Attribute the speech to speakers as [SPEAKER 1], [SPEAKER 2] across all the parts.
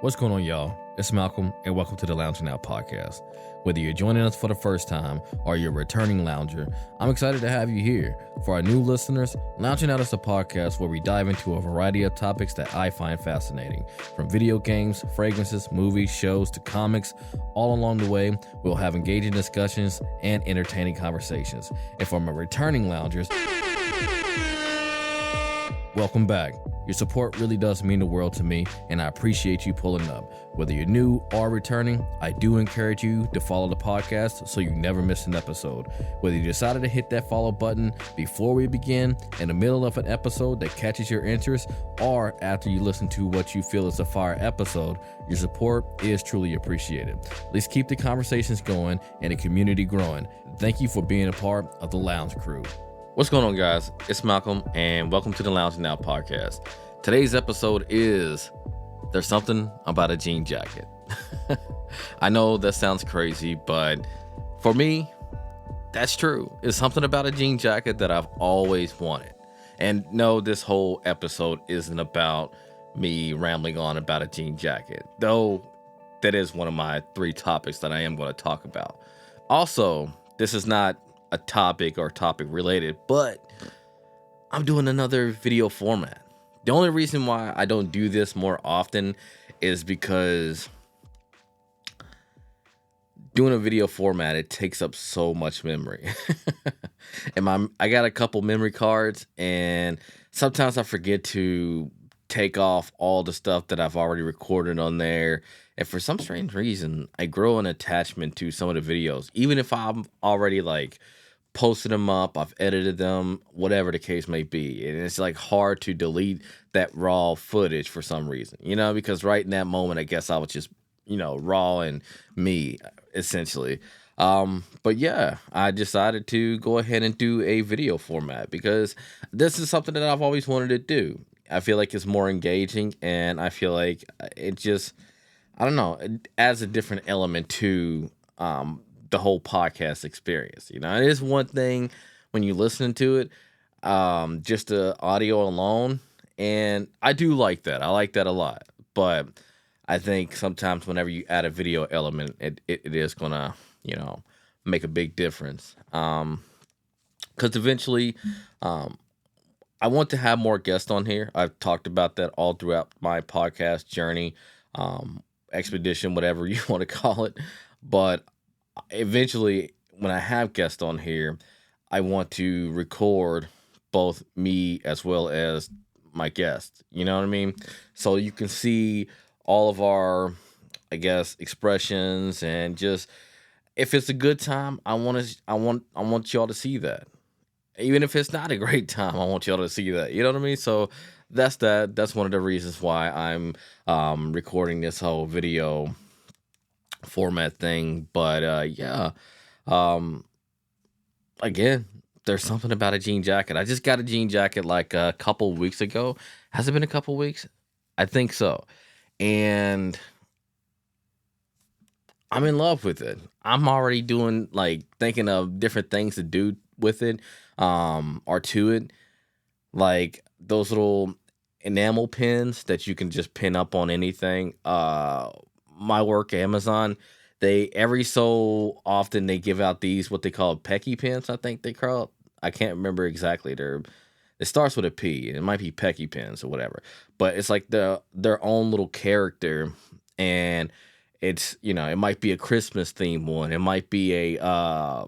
[SPEAKER 1] What's going on, y'all? It's Malcolm, and welcome to the Loung'n Out podcast. Whether you're joining us for the first time or you're a returning lounger, I'm excited to have you here. For our new listeners, Loung'n Out is a podcast where we dive into a variety of topics that I find fascinating. From video games, fragrances, movies, shows, to comics, all along the way, we'll have engaging discussions and entertaining conversations. And for my returning loungers, welcome back. Your support really does mean the world to me, and I appreciate you pulling up. Whether you're new or returning, I do encourage you to follow the podcast so you never miss an episode. Whether you decided to hit that follow button before we begin, in the middle of an episode that catches your interest, or after you listen to what you feel is a fire episode, your support is truly appreciated. Let's keep the conversations going and the community growing. Thank you for being a part of the Lounge crew. What's going on, guys? It's Malcolm, and welcome to the Loung'n Now podcast. Today's episode is There's Something About a Jean Jacket. I know that sounds crazy, but for me, that's true. It's something about a jean jacket that I've always wanted. And no, this whole episode isn't about me rambling on about a jean jacket, though that is one of my 3 topics that I am going to talk about. Also, this is not a topic or topic related, but I'm doing another video format. The only reason why I don't do this more often is because doing a video format, it takes up so much memory. And I got a couple memory cards, and sometimes I forget to take off all the stuff that I've already recorded on there. And for some strange reason, I grow an attachment to some of the videos, even if I'm already posted them up, I've edited them, whatever the case may be. And it's hard to delete that raw footage for some reason, because right in that moment, I guess I was just, raw and me, essentially. But yeah, I decided to go ahead and do a video format because this is something that I've always wanted to do. I feel like it's more engaging, and I feel like it just, I don't know, it adds a different element to the whole podcast experience. It is one thing when you listen to it, just the audio alone, and I do like that. I like that a lot, but I think sometimes whenever you add a video element, it is gonna, make a big difference. Because eventually, I want to have more guests on here. I've talked about that all throughout my podcast journey, expedition, whatever you want to call it, but eventually, when I have guests on here, I want to record both me as well as my guests. You know what I mean? So you can see all of our, I guess, expressions, and just if it's a good time, I want y'all to see that. Even if it's not a great time, I want y'all to see that. You know what I mean? So that's that. That's one of the reasons why I'm recording this whole video format thing. But yeah, again, there's something about a jean jacket. I just got a jean jacket a couple weeks ago. Has it been a couple weeks? I think so. And I'm in love with it. I'm already doing thinking of different things to do with it, or to it, like those little enamel pins that you can just pin up on anything. My work, Amazon, they every so often they give out these what they call Pecky pins. I think they call it. I can't remember exactly. It starts with a P. It might be Pecky pins or whatever, but it's like their own little character, and it's it might be a Christmas themed one. It might be a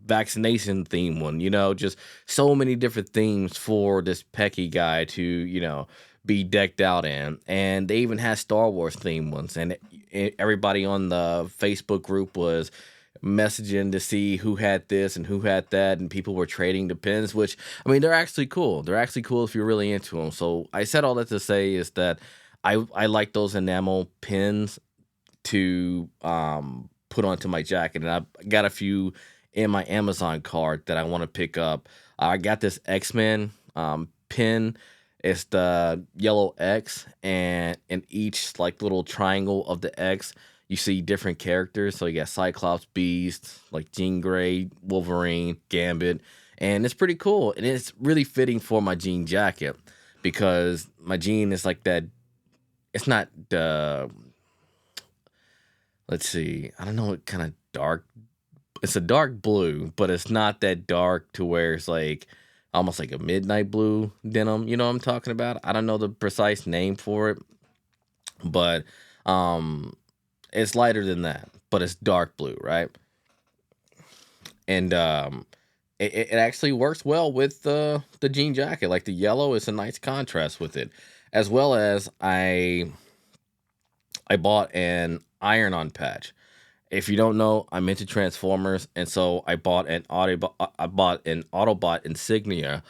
[SPEAKER 1] vaccination theme one. Just so many different themes for this Pecky guy to be decked out in. And they even had Star Wars themed ones, and everybody on the Facebook group was messaging to see who had this and who had that, and people were trading the pins, which they're actually cool. They're actually cool if you're really into them. So I said all that to say is that I like those enamel pins to put onto my jacket, and I got a few in my Amazon cart that I want to pick up. I got this X-Men pin. It's the yellow X, and in each little triangle of the X, you see different characters. So you got Cyclops, Beast, Jean Grey, Wolverine, Gambit, and it's pretty cool. And it's really fitting for my jean jacket because my jean is that it's not the, let's see, I don't know what kind of dark. It's a dark blue, but it's not that dark to where it's like almost like a midnight blue denim. You know what I'm talking about? I don't know the precise name for it, but um, it's lighter than that, but it's dark blue, right? And it actually works well with the jean jacket. Like the yellow is a nice contrast with it, as well as I bought an iron-on patch. If you don't know, I'm into Transformers, and so I bought an Autobot Insignia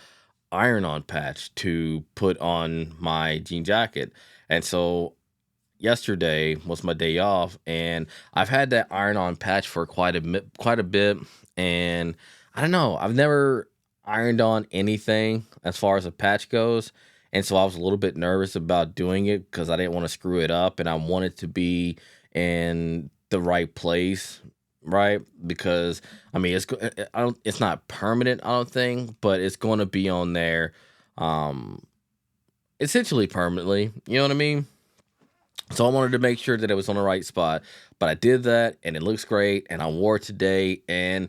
[SPEAKER 1] iron-on patch to put on my jean jacket. And so yesterday was my day off, and I've had that iron-on patch for quite a bit. And I don't know, I've never ironed on anything as far as a patch goes, and so I was a little bit nervous about doing it because I didn't want to screw it up, and I wanted to be in the right place, right? Because I mean, I don't, it's not permanent, I don't think, but it's going to be on there, um, essentially permanently. You know what I mean? So I wanted to make sure that it was on the right spot, but I did that, and it looks great, and I wore it today, and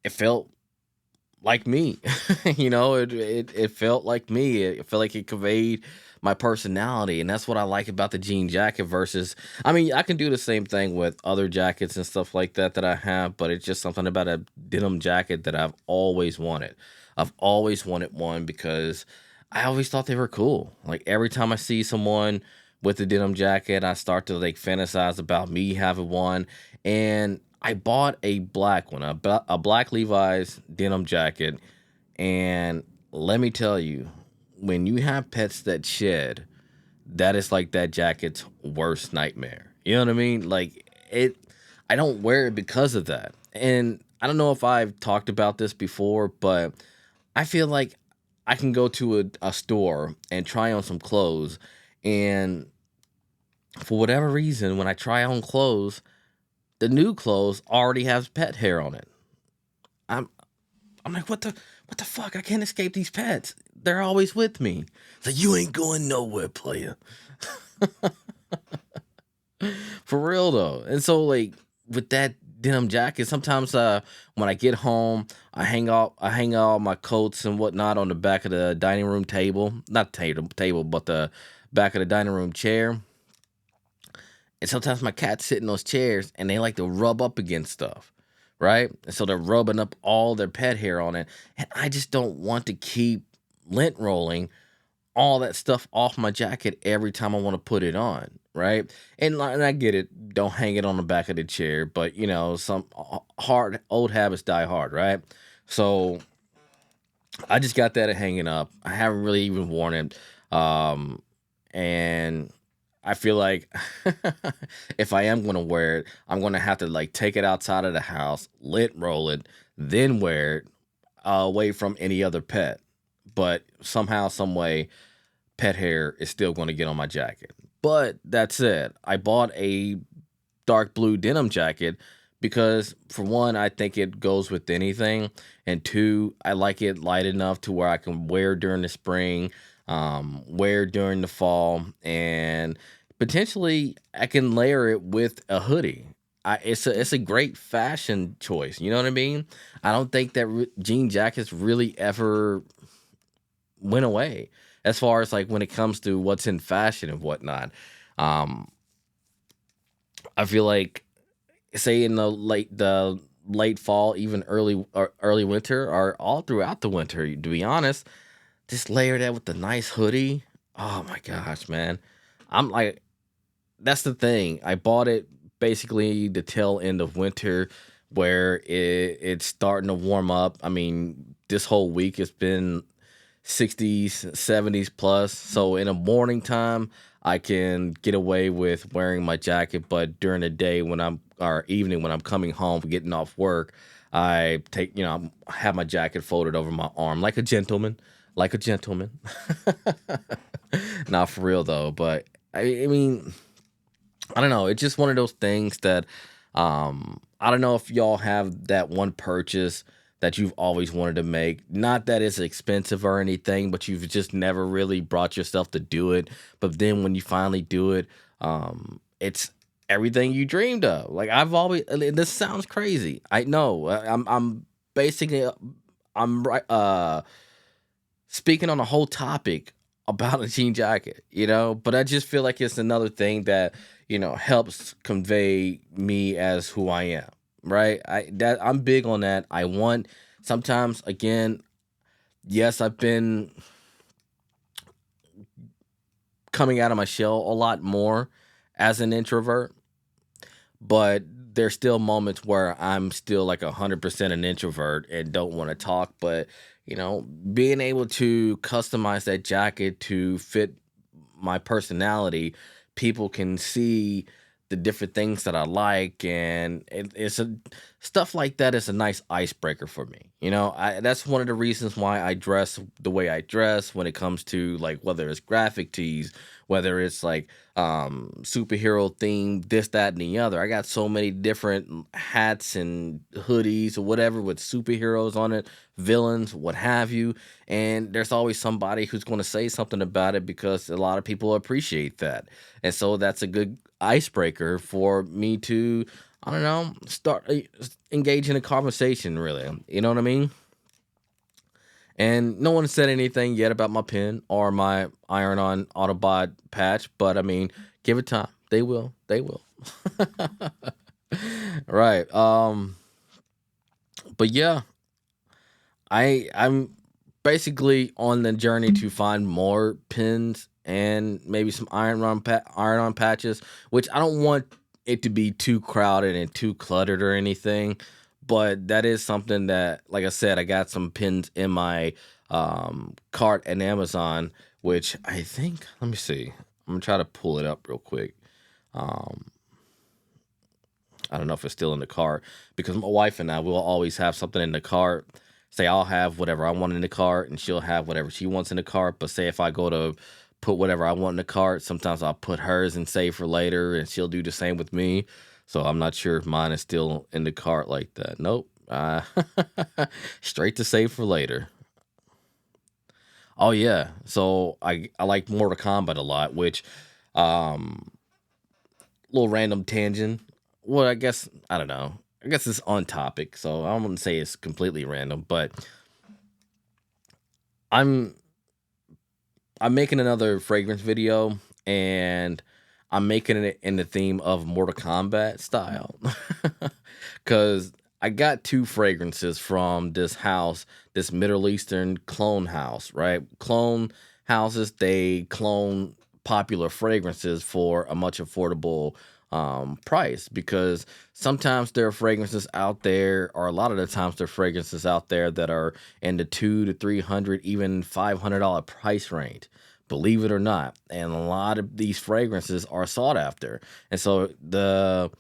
[SPEAKER 1] it felt like me. It felt like me. It felt like it conveyed my personality, and that's what I like about the jean jacket versus. I mean, I can do the same thing with other jackets and stuff like that that I have, but it's just something about a denim jacket that I've always wanted. I've always wanted one because I always thought they were cool. Like every time I see someone with a denim jacket, I start to like fantasize about me having one, and I bought a black one, a black Levi's denim jacket, and let me tell you, when you have pets that shed, that is like that jacket's worst nightmare. You know what I mean? Like it, I don't wear it because of that. And I don't know if I've talked about this before, but I feel like I can go to a store and try on some clothes, and for whatever reason, when I try on clothes, the new clothes already has pet hair on it. I'm I'm like, what the fuck? I can't escape these pets. They're always with me. It's like you ain't going nowhere, player. For real though. And so like with that denim jacket, sometimes when I get home, I hang out all my coats and whatnot on the back of the dining room table. Not table, but the back of the dining room chair. And sometimes my cats sit in those chairs and they like to rub up against stuff, right? And so they're rubbing up all their pet hair on it. And I just don't want to keep lint rolling all that stuff off my jacket every time I want to put it on, right? And I get it, don't hang it on the back of the chair, but some hard old habits die hard, right? So I just got that hanging up. I haven't really even worn it. Um, and I feel like if I am gonna wear it, I'm gonna have to like take it outside of the house, lint roll it, then wear it away from any other pet. But somehow, some way, pet hair is still going to get on my jacket. But that said, I bought a dark blue denim jacket because, for one, I think it goes with anything, and two, I like it light enough to where I can wear during the spring, wear during the fall, and potentially I can layer it with a hoodie. It's a great fashion choice. You know what I mean? I don't think that jean jackets really ever went away as far as like when it comes to what's in fashion and whatnot. Um, I feel like say in the late fall, even early winter, or all throughout the winter. To be honest, just layer that with the nice hoodie. Oh my gosh, man! I'm like, that's the thing. I bought it basically the tail end of winter, where it's starting to warm up. I mean, this whole week it's been 60s, 70s plus. So in the morning time, I can get away with wearing my jacket, but during the day or evening when I'm coming home, getting off work, I have my jacket folded over my arm like a gentleman. Not for real though, but I mean, I don't know. It's just one of those things that I don't know if y'all have that one purchase that you've always wanted to make? Not that it's expensive or anything, but you've just never really brought yourself to do it. But then when you finally do it, it's everything you dreamed of. Like I've always, and this sounds crazy. I know. I'm basically, I'm right. Speaking on a whole topic about a jean jacket, but I just feel like it's another thing that, helps convey me as who I am, right? I'm big on that. I want sometimes again, yes, I've been coming out of my shell a lot more as an introvert, but there's still moments where I'm still like 100% an introvert and don't want to talk. But being able to customize that jacket to fit my personality, people can see the different things that I like, and it's a stuff like that is a nice icebreaker for me. That's one of the reasons why I dress the way I dress when it comes to like whether it's graphic tees, whether it's like superhero theme, this, that, and the other. I got so many different hats and hoodies or whatever with superheroes on it, villains, what have you. And there's always somebody who's going to say something about it because a lot of people appreciate that. And so that's a good icebreaker for me to, I don't know, start engage in a conversation, really. You know what I mean? And no one said anything yet about my pin or my iron-on Autobot patch, but I mean, give it time. They will. They will. Right. But yeah, I'm basically on the journey to find more pins and maybe some iron-on patches, which I don't want it to be too crowded and too cluttered or anything. But that is something that, like I said, I got some pins in my cart at Amazon, which I think, let me see. I'm gonna try to pull it up real quick. Um, I don't know if it's still in the cart because my wife and I will always have something in the cart. Say I'll have whatever I want in the cart and she'll have whatever she wants in the cart. But say if I go to put whatever I want in the cart, sometimes I'll put hers and save for later and she'll do the same with me. So I'm not sure if mine is still in the cart like that. Nope. Straight to save for later. Oh yeah. So I like Mortal Kombat a lot, which um little random tangent. Well, I guess I don't know. I guess it's on topic, so I wouldn't say it's completely random, but I'm I'm making another fragrance video, and I'm making it in the theme of Mortal Kombat style, because I got two fragrances from this house, this Middle Eastern clone house, right? Clone houses, they clone popular fragrances for a much affordable price, because sometimes there are fragrances out there, or a lot of the times there are fragrances out there that are in the 200 to 300, even $500 price range. Believe it or not, and a lot of these fragrances are sought after, and so the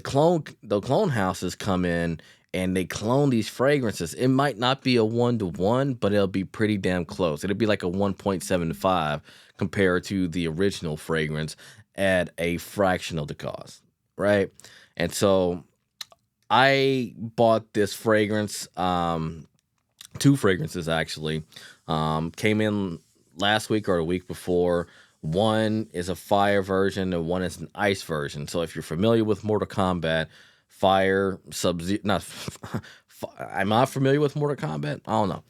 [SPEAKER 1] clone houses come in and they clone these fragrances. It might not be a 1 to 1, but it'll be pretty damn close. It'll be like a 1.75 compared to the original fragrance at a fraction of the cost, right? And so I bought this fragrance, two fragrances actually, came in last week or the week before. One is a fire version and one is an ice version. So if you're familiar with Mortal Kombat, fire, not, I'm not familiar with Mortal Kombat. I don't know.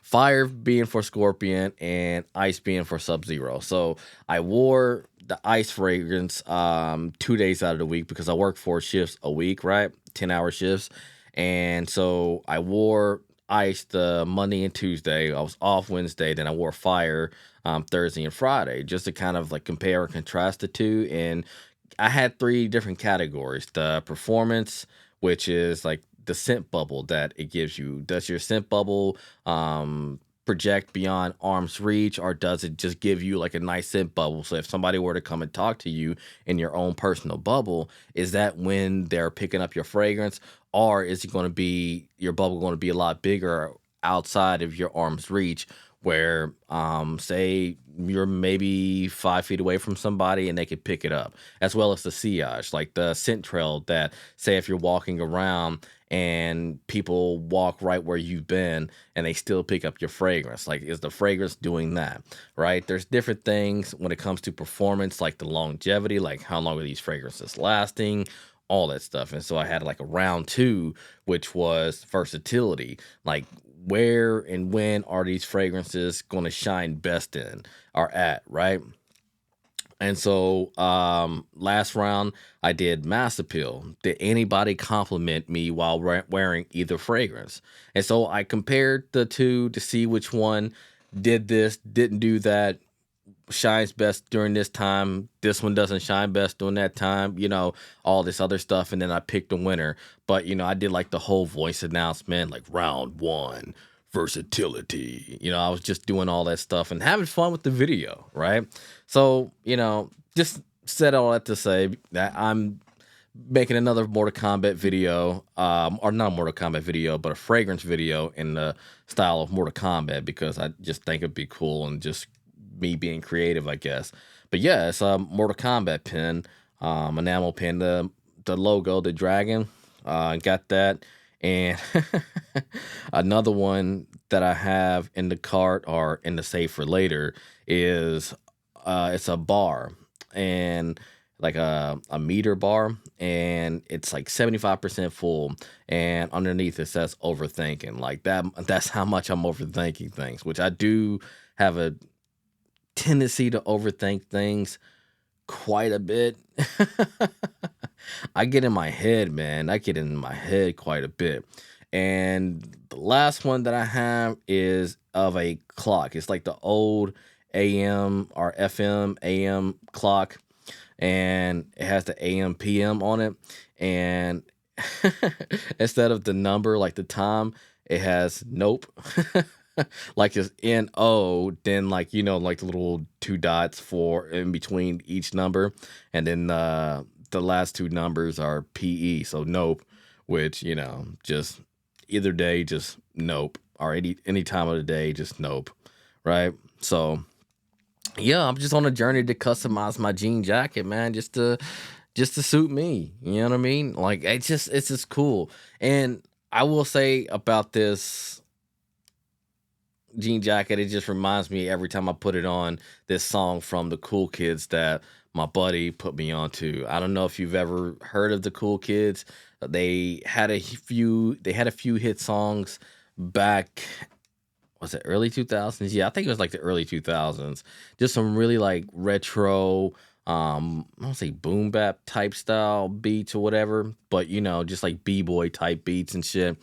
[SPEAKER 1] Fire being for Scorpion and ice being for Sub Zero. So I wore the ice fragrance 2 days out of the week because I work 4 shifts a week, right? 10-hour shifts. And so I wore ice the Monday and Tuesday. I was off Wednesday. Then I wore fire Thursday and Friday, just to kind of like compare and contrast the two. And I had three different categories: the performance, which is like the scent bubble that it gives you. Does your scent bubble project beyond arm's reach, or does it just give you like a nice scent bubble? So if somebody were to come and talk to you in your own personal bubble, is that when they're picking up your fragrance, or is it going to be your bubble going to be a lot bigger outside of your arm's reach where say you're maybe 5 feet away from somebody and they could pick it up, as well as the sillage, like the scent trail that say if you're walking around and people walk right where you've been and they still pick up your fragrance. Like, is the fragrance doing that? Right? There's different things when it comes to performance, like the longevity, like how long are these fragrances lasting, all that stuff. And so I had like a round two, which was versatility. Like, where and when are these fragrances going to shine best in or at, right? And so last round I did mass appeal. Did anybody compliment me while wearing either fragrance? And so I compared the two to see which one did this, didn't do that, shines best during this time. This one doesn't shine best during that time, all this other stuff. And then I picked a winner. But, I did like the whole voice announcement, like round one, versatility. I was just doing all that stuff and having fun with the video, right? So, just said all that to say that I'm making another Mortal Kombat video, or not a Mortal Kombat video, but a fragrance video in the style of Mortal Kombat because I just think it'd be cool and just me being creative, I guess. But yeah, it's a Mortal Kombat pin, enamel pin, the logo, the dragon, got that, and another one that I have in the cart or in the safe for later is it's a bar and like a meter bar, and it's like 75% full, and underneath it says overthinking. Like that's how much I'm overthinking things, which I do have a tendency to overthink things quite a bit. I get in my head, man. I get in my head quite a bit. And the last one that I have is of a clock. It's like the old AM or FM AM clock, and it has the AM PM on it. And instead of the number, like the time, it has nope. Like it's NO, then like like the little two dots for in between each number, and then the last two numbers are PE, so nope, which just either day, just nope, or any time of the day, just nope, right? So yeah, I'm just on a journey to customize my jean jacket, man, just to suit me. You know what I mean? Like it's just cool. And I will say about this jean jacket, it just reminds me every time I put it on this song from the Cool Kids that my buddy put me onto. I don't know if you've ever heard of the Cool Kids. They had a few hit songs back, was it early 2000s? Yeah, I think it was like the early 2000s. Just some really like retro, I don't say boom bap type style beats or whatever, but just like b-boy type beats and shit.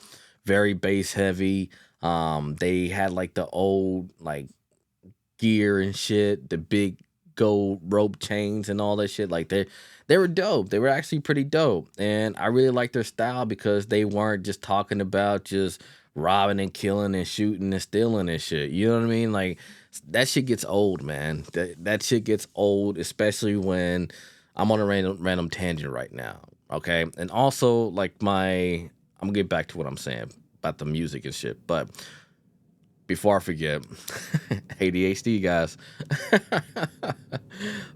[SPEAKER 1] Very bass heavy. They had like the old like gear and shit, the big gold rope chains and all that shit. Like they were dope. They were actually pretty dope. And I really like their style because they weren't just talking about just robbing and killing and shooting and stealing and shit. You know what I mean? Like that shit gets old, man. That shit gets old, especially when I'm on a random tangent right now. Okay. And also like I'm gonna get back to what I'm saying about the music and shit. But before I forget, ADHD guys.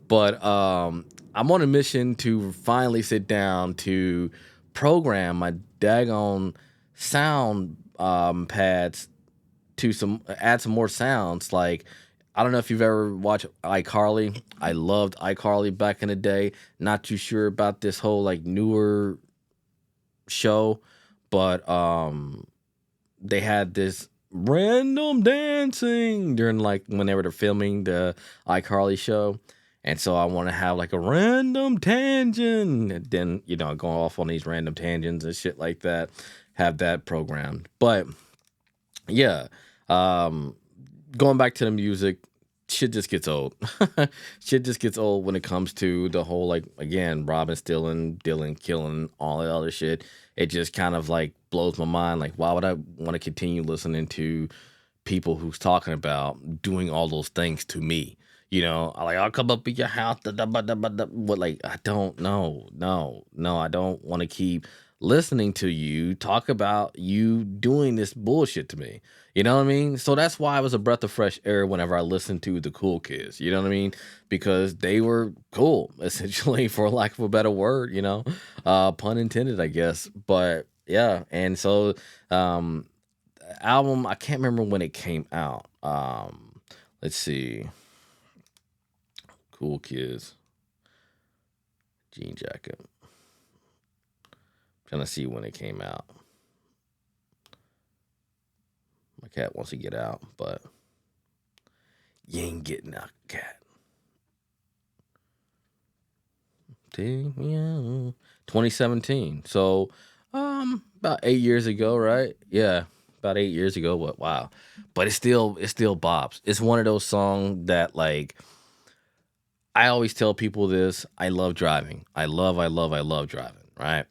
[SPEAKER 1] But I'm on a mission to finally sit down to program my daggone sound pads to add some more sounds. Like I don't know if you've ever watched iCarly. I loved iCarly back in the day. Not too sure about this whole like newer show, but they had this random dancing during like whenever they're filming the iCarly show. And so I want to have like a random tangent and then, go off on these random tangents and shit like that. Have that programmed. But yeah, going back to the music, shit just gets old. Shit just gets old when it comes to the whole, like, again, robbing, stealing, dealing, killing, all that other shit. It just kind of like blows my mind. Like, why would I want to continue listening to people who's talking about doing all those things to me? I'll come up in your house. What, like, I don't know. No, I don't want to keep listening to you talk about you doing this bullshit to me. You know what I mean? So that's why it was a breath of fresh air whenever I listened to the cool kids. You know what I mean? Because they were cool, essentially, for lack of a better word, pun intended, I guess. But yeah, and so um album, I can't remember when it came out. Let's see. Cool Kids, Jean Jacket. Trying to see when it came out. My cat wants to get out, but you ain't getting out, cat. 2017. So, about 8 years ago, right? Yeah, about 8 years ago. What? Wow. But it's still bops. It's one of those songs that like I always tell people this. I love driving. I love driving. Right?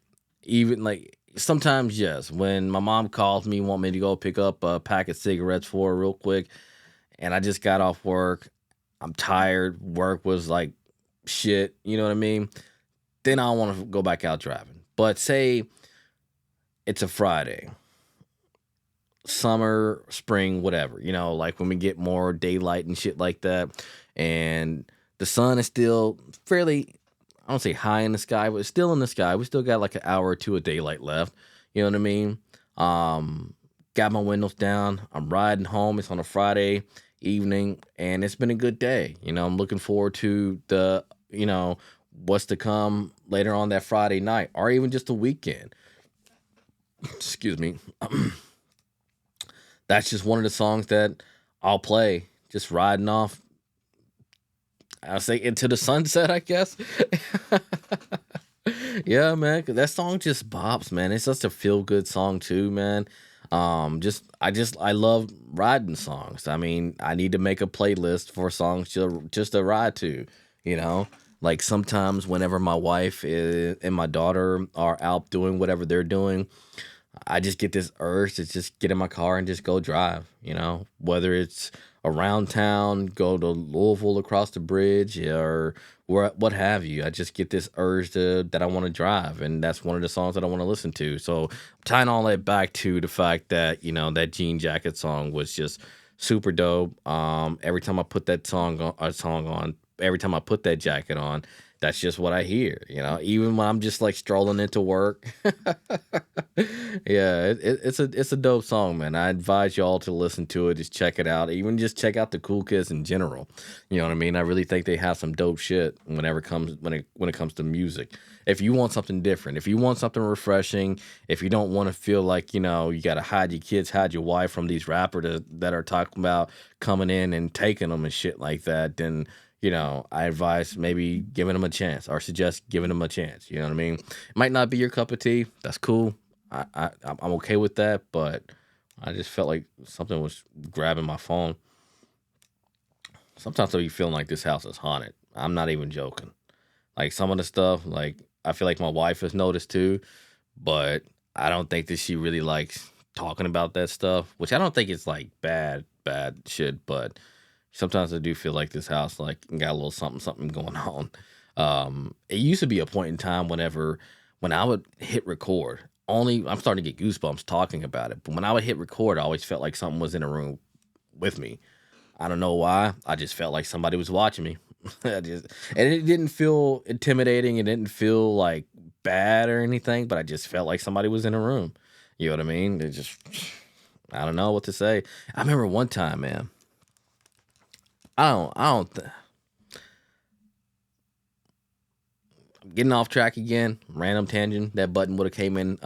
[SPEAKER 1] Even like sometimes, yes. When my mom calls me, want me to go pick up a pack of cigarettes for her real quick, and I just got off work. I'm tired. Work was like shit. You know what I mean? Then I want to go back out driving. But say it's a Friday, summer, spring, whatever, like when we get more daylight and shit like that. And the sun is still fairly, I don't say high in the sky, but it's still in the sky. We still got like an hour or two of daylight left. You know what I mean? Um, got my windows down. I'm riding home. It's on a Friday evening, and it's been a good day. I'm looking forward to what's to come later on that Friday night, or even just the weekend. Excuse me. That's just one of the songs that I'll play, just riding off. I'll say into the sunset, I guess. Yeah, man, 'cause that song just bops, man. It's such a feel good song too, man. I love riding songs. I mean, I need to make a playlist for songs just to ride to, you know. Like sometimes whenever my wife and my daughter are out doing whatever they're doing, I just get this urge to just get in my car and just go drive, whether it's around town, go to Louisville across the bridge, or what have you. I just get this urge that I want to drive, and that's one of the songs that I want to listen to. So tying all that back to the fact that that Jean Jacket song was just super dope. Every time I put that song on, every time I put that jacket on, that's just what I hear, even when I'm just like strolling into work. Yeah, it's a dope song, man. I advise y'all to listen to it. Just check it out. Even just check out the Cool Kids in general. You know what I mean? I really think they have some dope shit when it comes to music. If you want something different, if you want something refreshing, if you don't want to feel like you got to hide your kids, hide your wife from these rappers that are talking about coming in and taking them and shit like that, then I advise maybe giving them a chance or suggest giving them a chance. You know what I mean? It might not be your cup of tea. That's cool. I'm okay with that, but I just felt like something was grabbing my phone. Sometimes I be feeling like this house is haunted. I'm not even joking. Like some of the stuff, like I feel like my wife has noticed too, but I don't think that she really likes talking about that stuff, which I don't think it's like bad shit, but sometimes I do feel like this house like got a little something going on. It used to be a point in time when I would hit record. Only I'm starting to get goosebumps talking about it. But when I would hit record, I always felt like something was in a room with me. I don't know why. I just felt like somebody was watching me. And it didn't feel intimidating. It didn't feel like bad or anything. But I just felt like somebody was in a room. You know what I mean? I don't know what to say. I remember one time, man. I don't. Getting off track again, random tangent. That button would have came in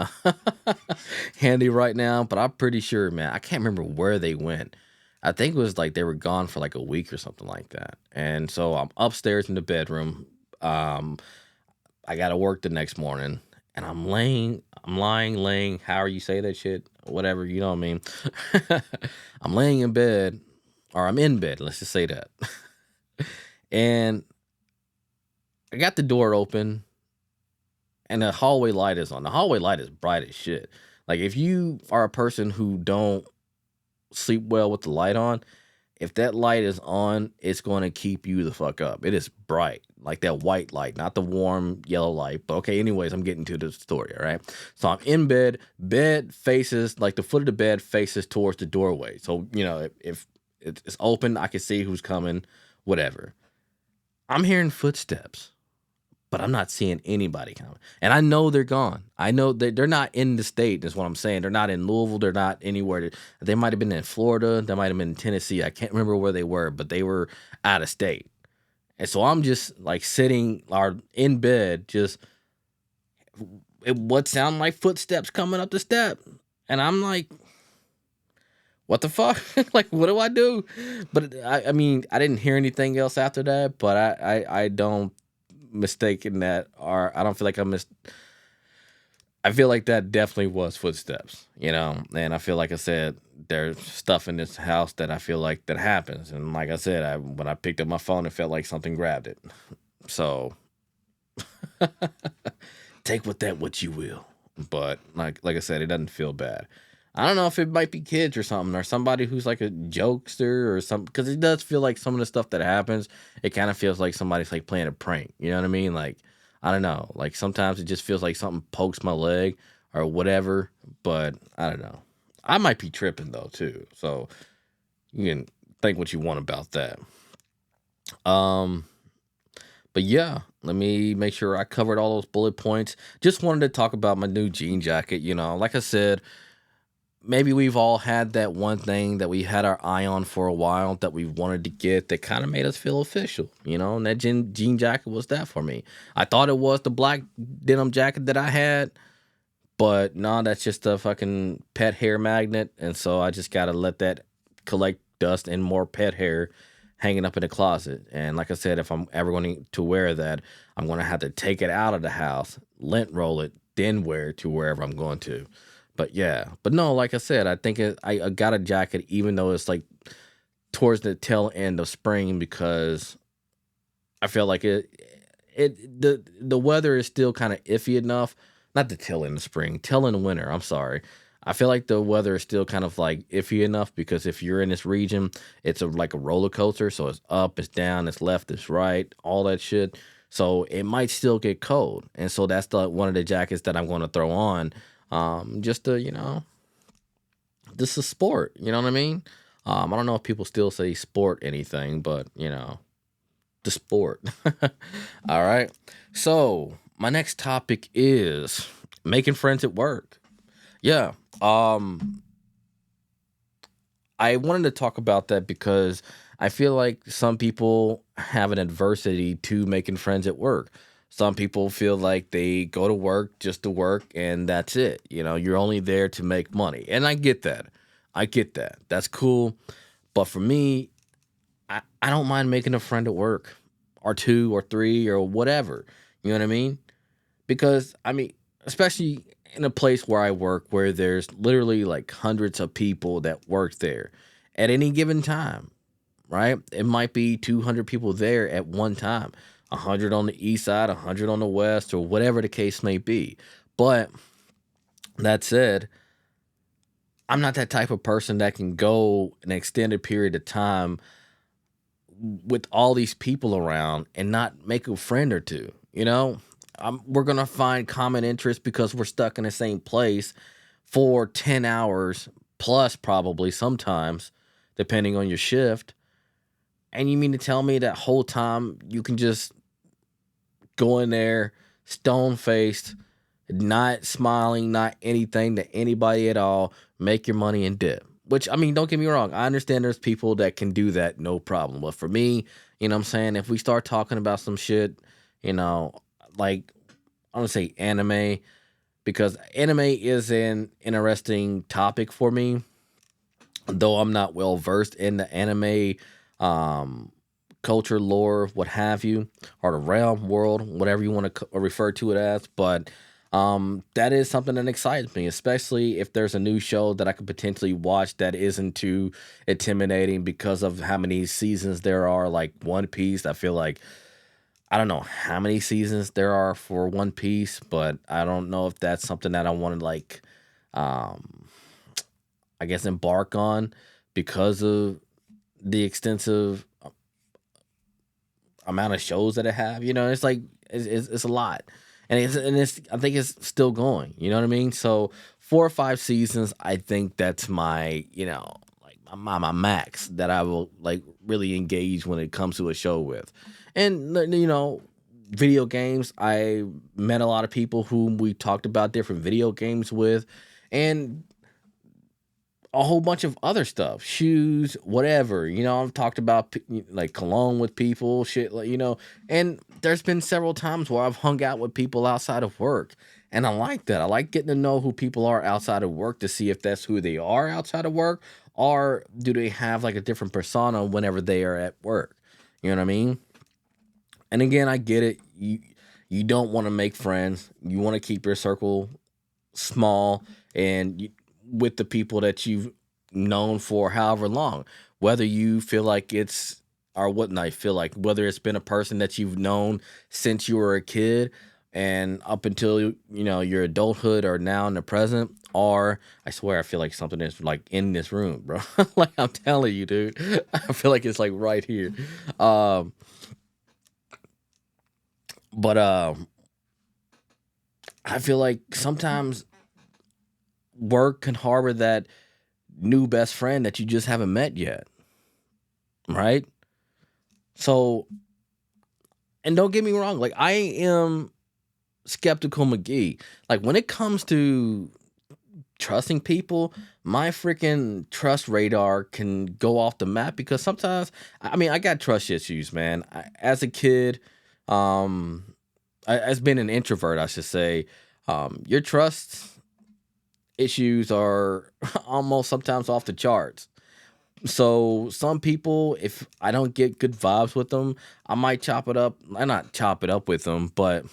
[SPEAKER 1] handy right now, but I'm pretty sure, man. I can't remember where they went. I think it was like they were gone for like a week or something like that. And so I'm upstairs in the bedroom. Um, I got to work the next morning, and laying. However you say that shit, whatever, you know what I mean. I'm laying in bed, or I'm in bed. Let's just say that, and I got the door open and the hallway light is on. The hallway light is bright as shit. Like if you are a person who don't sleep well with the light on, if that light is on, it's going to keep you the fuck up. It is bright, like that white light, not the warm yellow light. But okay, anyways, I'm getting to the story, all right? So I'm in bed. Bed faces, like the foot of the bed faces towards the doorway. So, if it's open, I can see who's coming, whatever. I'm hearing footsteps, but I'm not seeing anybody coming. And I know they're gone. I know that they're not in the state, is what I'm saying. They're not in Louisville. They're not anywhere. They might have been in Florida. They might have been in Tennessee. I can't remember where they were, but they were out of state. And so I'm just like sitting or in bed, just what sound like footsteps coming up the step. And I'm like, what the fuck? Like, what do I do? But I mean, I didn't hear anything else after that, but I don't mistaken that, or I don't feel like I feel like that definitely was footsteps, and I feel like I said, there's stuff in this house that I feel like that happens. And like I said, when I picked up my phone, it felt like something grabbed it. So take with that what you will. But like I said, it doesn't feel bad. I don't know if it might be kids or something, or somebody who's like a jokester or something, because it does feel like some of the stuff that happens, it kind of feels like somebody's like playing a prank. You know what I mean? Like, I don't know. Like sometimes it just feels like something pokes my leg or whatever, but I don't know. I might be tripping though too. So you can think what you want about that. Um, but yeah, let me make sure I covered all those bullet points. Just wanted to talk about my new jean jacket. Like I said, maybe we've all had that one thing that we had our eye on for a while that we wanted to get that kind of made us feel official, and that jean jacket was that for me. I thought it was the black denim jacket that I had, but no, that's just a fucking pet hair magnet. And so I just got to let that collect dust and more pet hair hanging up in the closet. And like I said, if I'm ever going to wear that, I'm going to have to take it out of the house, lint roll it, then wear it to wherever I'm going to. But yeah, but no, like I said, I think I got a jacket even though it's like towards the tail end of spring, because I feel like the weather is still kind of iffy enough. Not the tail end of spring, tail end of winter. I'm sorry. I feel like the weather is still kind of like iffy enough, because if you're in this region, it's like a roller coaster. So it's up, it's down, it's left, it's right, all that shit. So it might still get cold, and so that's the one of the jackets that I'm going to throw on, just to this is sport. You know what I mean? I don't know if people still say sport anything, but the sport. All right. So my next topic is making friends at work. Yeah. Um, I wanted to talk about that because I feel like some people have an adversity to making friends at work. Some people feel like they go to work just to work and that's it. You're only there to make money. And I get that. I get that. That's cool. But for me, I don't mind making a friend at work, or two or three or whatever. You know what I mean? Because I mean, especially in a place where I work, where there's literally like hundreds of people that work there at any given time, right? It might be 200 people there at one time, 100 on the east side, 100 on the west, or whatever the case may be. But that said, I'm not that type of person that can go an extended period of time with all these people around and not make a friend or two. We're gonna find common interest because we're stuck in the same place for 10 hours plus, probably sometimes, depending on your shift. And you mean to tell me that whole time you can just go in there stone faced, not smiling, not anything to anybody at all, make your money and dip? Which, I mean, don't get me wrong, I understand there's people that can do that, no problem. But for me, what I'm saying, if we start talking about some shit, like, I don't say anime, because anime is an interesting topic for me, though I'm not well versed in the anime um, culture, lore, what have you, or the realm, world, whatever you want to refer to it as. But that is something that excites me, especially if there's a new show that I could potentially watch that isn't too intimidating because of how many seasons there are. Like One Piece, I feel like I don't know how many seasons there are for One Piece, but I don't know if that's something that I want to like, um, I guess, embark on because of the extensive amount of shows that it have. It's like it's a lot, and it's I think it's still going. You know what I mean? So 4 or 5 seasons, I think that's my like my max that I will like really engage when it comes to a show with, and video games. I met a lot of people whom we talked about different video games with, and a whole bunch of other stuff, shoes, whatever. I've talked about like cologne with people, shit, like And there's been several times where I've hung out with people outside of work, and I like that. I like getting to know who people are outside of work to see if that's who they are outside of work, or do they have like a different persona whenever they are at work. You know what I mean? And again, I get it. You don't want to make friends. You want to keep your circle small and with the people that you've known for however long, whether you feel like it's or wouldn't I feel like whether it's been a person that you've known since you were a kid and up until your adulthood or now in the present, or I swear I feel like something is like in this room, bro. Like I'm telling you, dude. I feel like it's like right here. Um but I feel like sometimes work can harbor that new best friend that you just haven't met yet, right? So, and don't get me wrong, like I am skeptical McGee. Like when it comes to trusting people, my freaking trust radar can go off the map because sometimes, I mean, I got trust issues, man. As a kid, um, as being an introvert, I should say, your trust issues are almost sometimes off the charts. So some people, if I don't get good vibes with them, I might chop it up. I not chop it up with them, but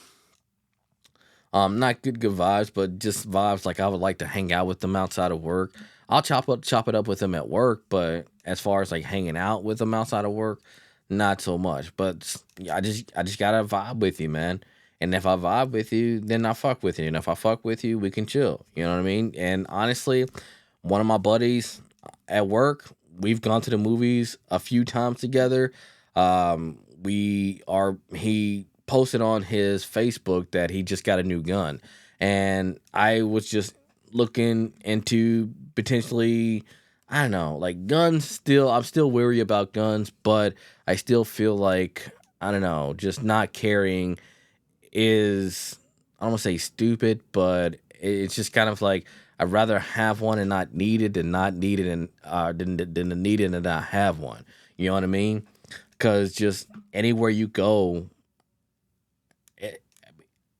[SPEAKER 1] not good vibes, but just vibes like I would like to hang out with them outside of work. I'll chop it up with them at work, but as far as like hanging out with them outside of work, not so much. But yeah, I just gotta vibe with you, man. And if I vibe with you, then I fuck with you. And if I fuck with you, we can chill. You know what I mean? And honestly, one of my buddies at work, we've gone to the movies a few times together. He posted on his Facebook that he just got a new gun. And I was just looking into potentially, I don't know, like guns still, I'm still wary about guns, but I still feel like, I don't know, just not carrying is, I don't want to say stupid, but it's just kind of like I'd rather have one and not need it than not need it and than to need it and not have one. You know what I mean? Because just anywhere you go, it,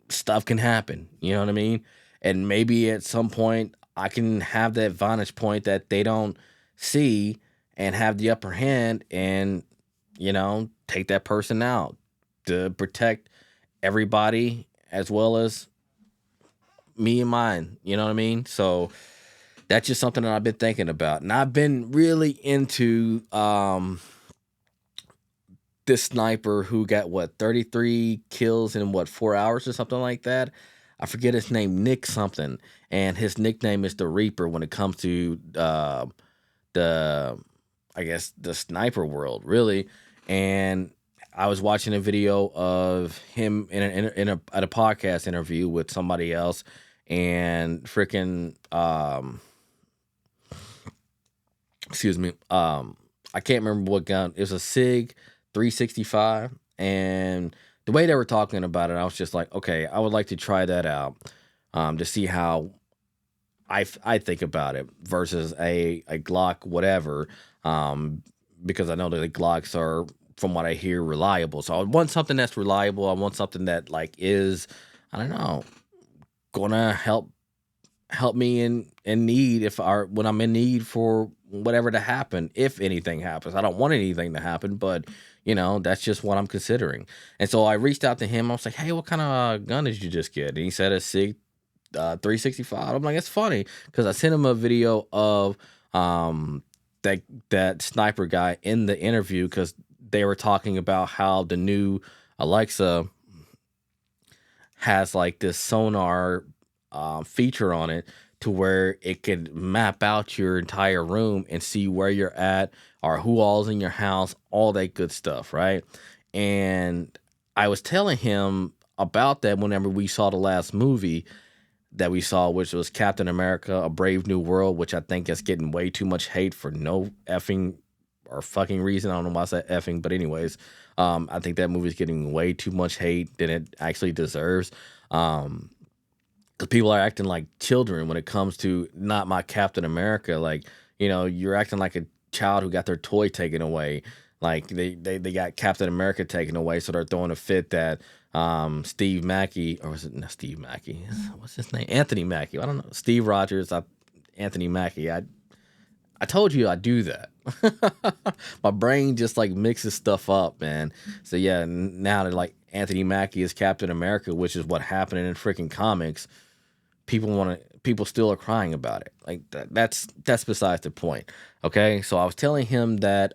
[SPEAKER 1] stuff can happen. You know what I mean? And maybe at some point I can have that vantage point that they don't see and have the upper hand and take that person out to protect everybody as well as me and mine. You know what I mean? So that's just something that I've been thinking about. And I've been really into this sniper who got what 33 kills in what 4 hours or something like that. I forget his name, Nick something, and his nickname is the Reaper when it comes to the I guess the sniper world, really. And I was watching a video of him at a podcast interview with somebody else, and freaking excuse me, I can't remember what gun. It was a Sig 365, and the way they were talking about it, I was just like, okay, I would like to try that out, to see how I think about it versus a Glock, whatever, um, because I know that the Glocks are, from what I hear, reliable. So I want something that's reliable. I want something that like is, I don't know, gonna help me in need if I when I'm in need for whatever to happen, if anything happens. I don't want anything to happen, but that's just what I'm considering. And so I reached out to him. I was like, hey, what kind of gun did you just get? And he said a Sig 365. I'm like, it's funny because I sent him a video of that sniper guy in the interview because they were talking about how the new Alexa has like this sonar feature on it to where it could map out your entire room and see where you're at or who all's in your house, all that good stuff, right? And I was telling him about that whenever we saw the last movie that we saw, which was Captain America: A Brave New World, which I think is getting way too much hate for no effing or fucking reason. I don't know why I said effing, but anyways, I think that movie is getting way too much hate than it actually deserves. Um, because people are acting like children when it comes to not my Captain America. Like, you're acting like a child who got their toy taken away. Like they got Captain America taken away, so they're throwing a fit that Steve Mackey, or was it not Steve Mackey? What's his name? Anthony Mackie. I don't know. Steve Rogers, Anthony Mackie. I told you I do that. My brain just like mixes stuff up, man. So yeah, now that like Anthony Mackie is Captain America, which is what happened in freaking comics, people still are crying about it. Like that's besides the point. Okay, so I was telling him that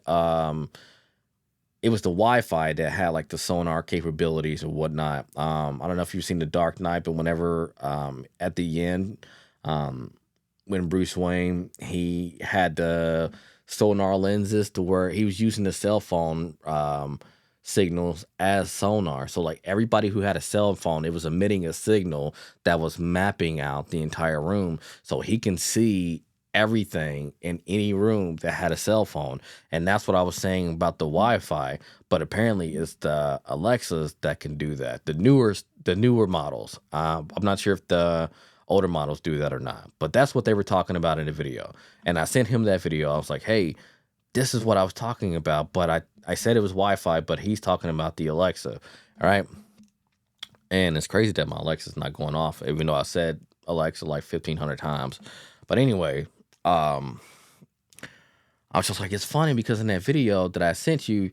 [SPEAKER 1] it was the Wi-Fi that had like the sonar capabilities and whatnot. I don't know if you've seen The Dark Knight, but whenever at the end, when Bruce Wayne, he had the sonar lenses to where he was using the cell phone signals as sonar. So like everybody who had a cell phone, it was emitting a signal that was mapping out the entire room, so he can see everything in any room that had a cell phone. And that's what I was saying about the Wi-Fi. But apparently it's the Alexas that can do that. The newer models. I'm not sure if the older models do that or not. But that's what they were talking about in the video. And I sent him that video. I was like, hey, this is what I was talking about. But I said it was Wi-Fi, but he's talking about the Alexa. All right. And it's crazy that my Alexa's not going off, even though I said Alexa like 1,500 times. But anyway, I was just like, it's funny because in that video that I sent you,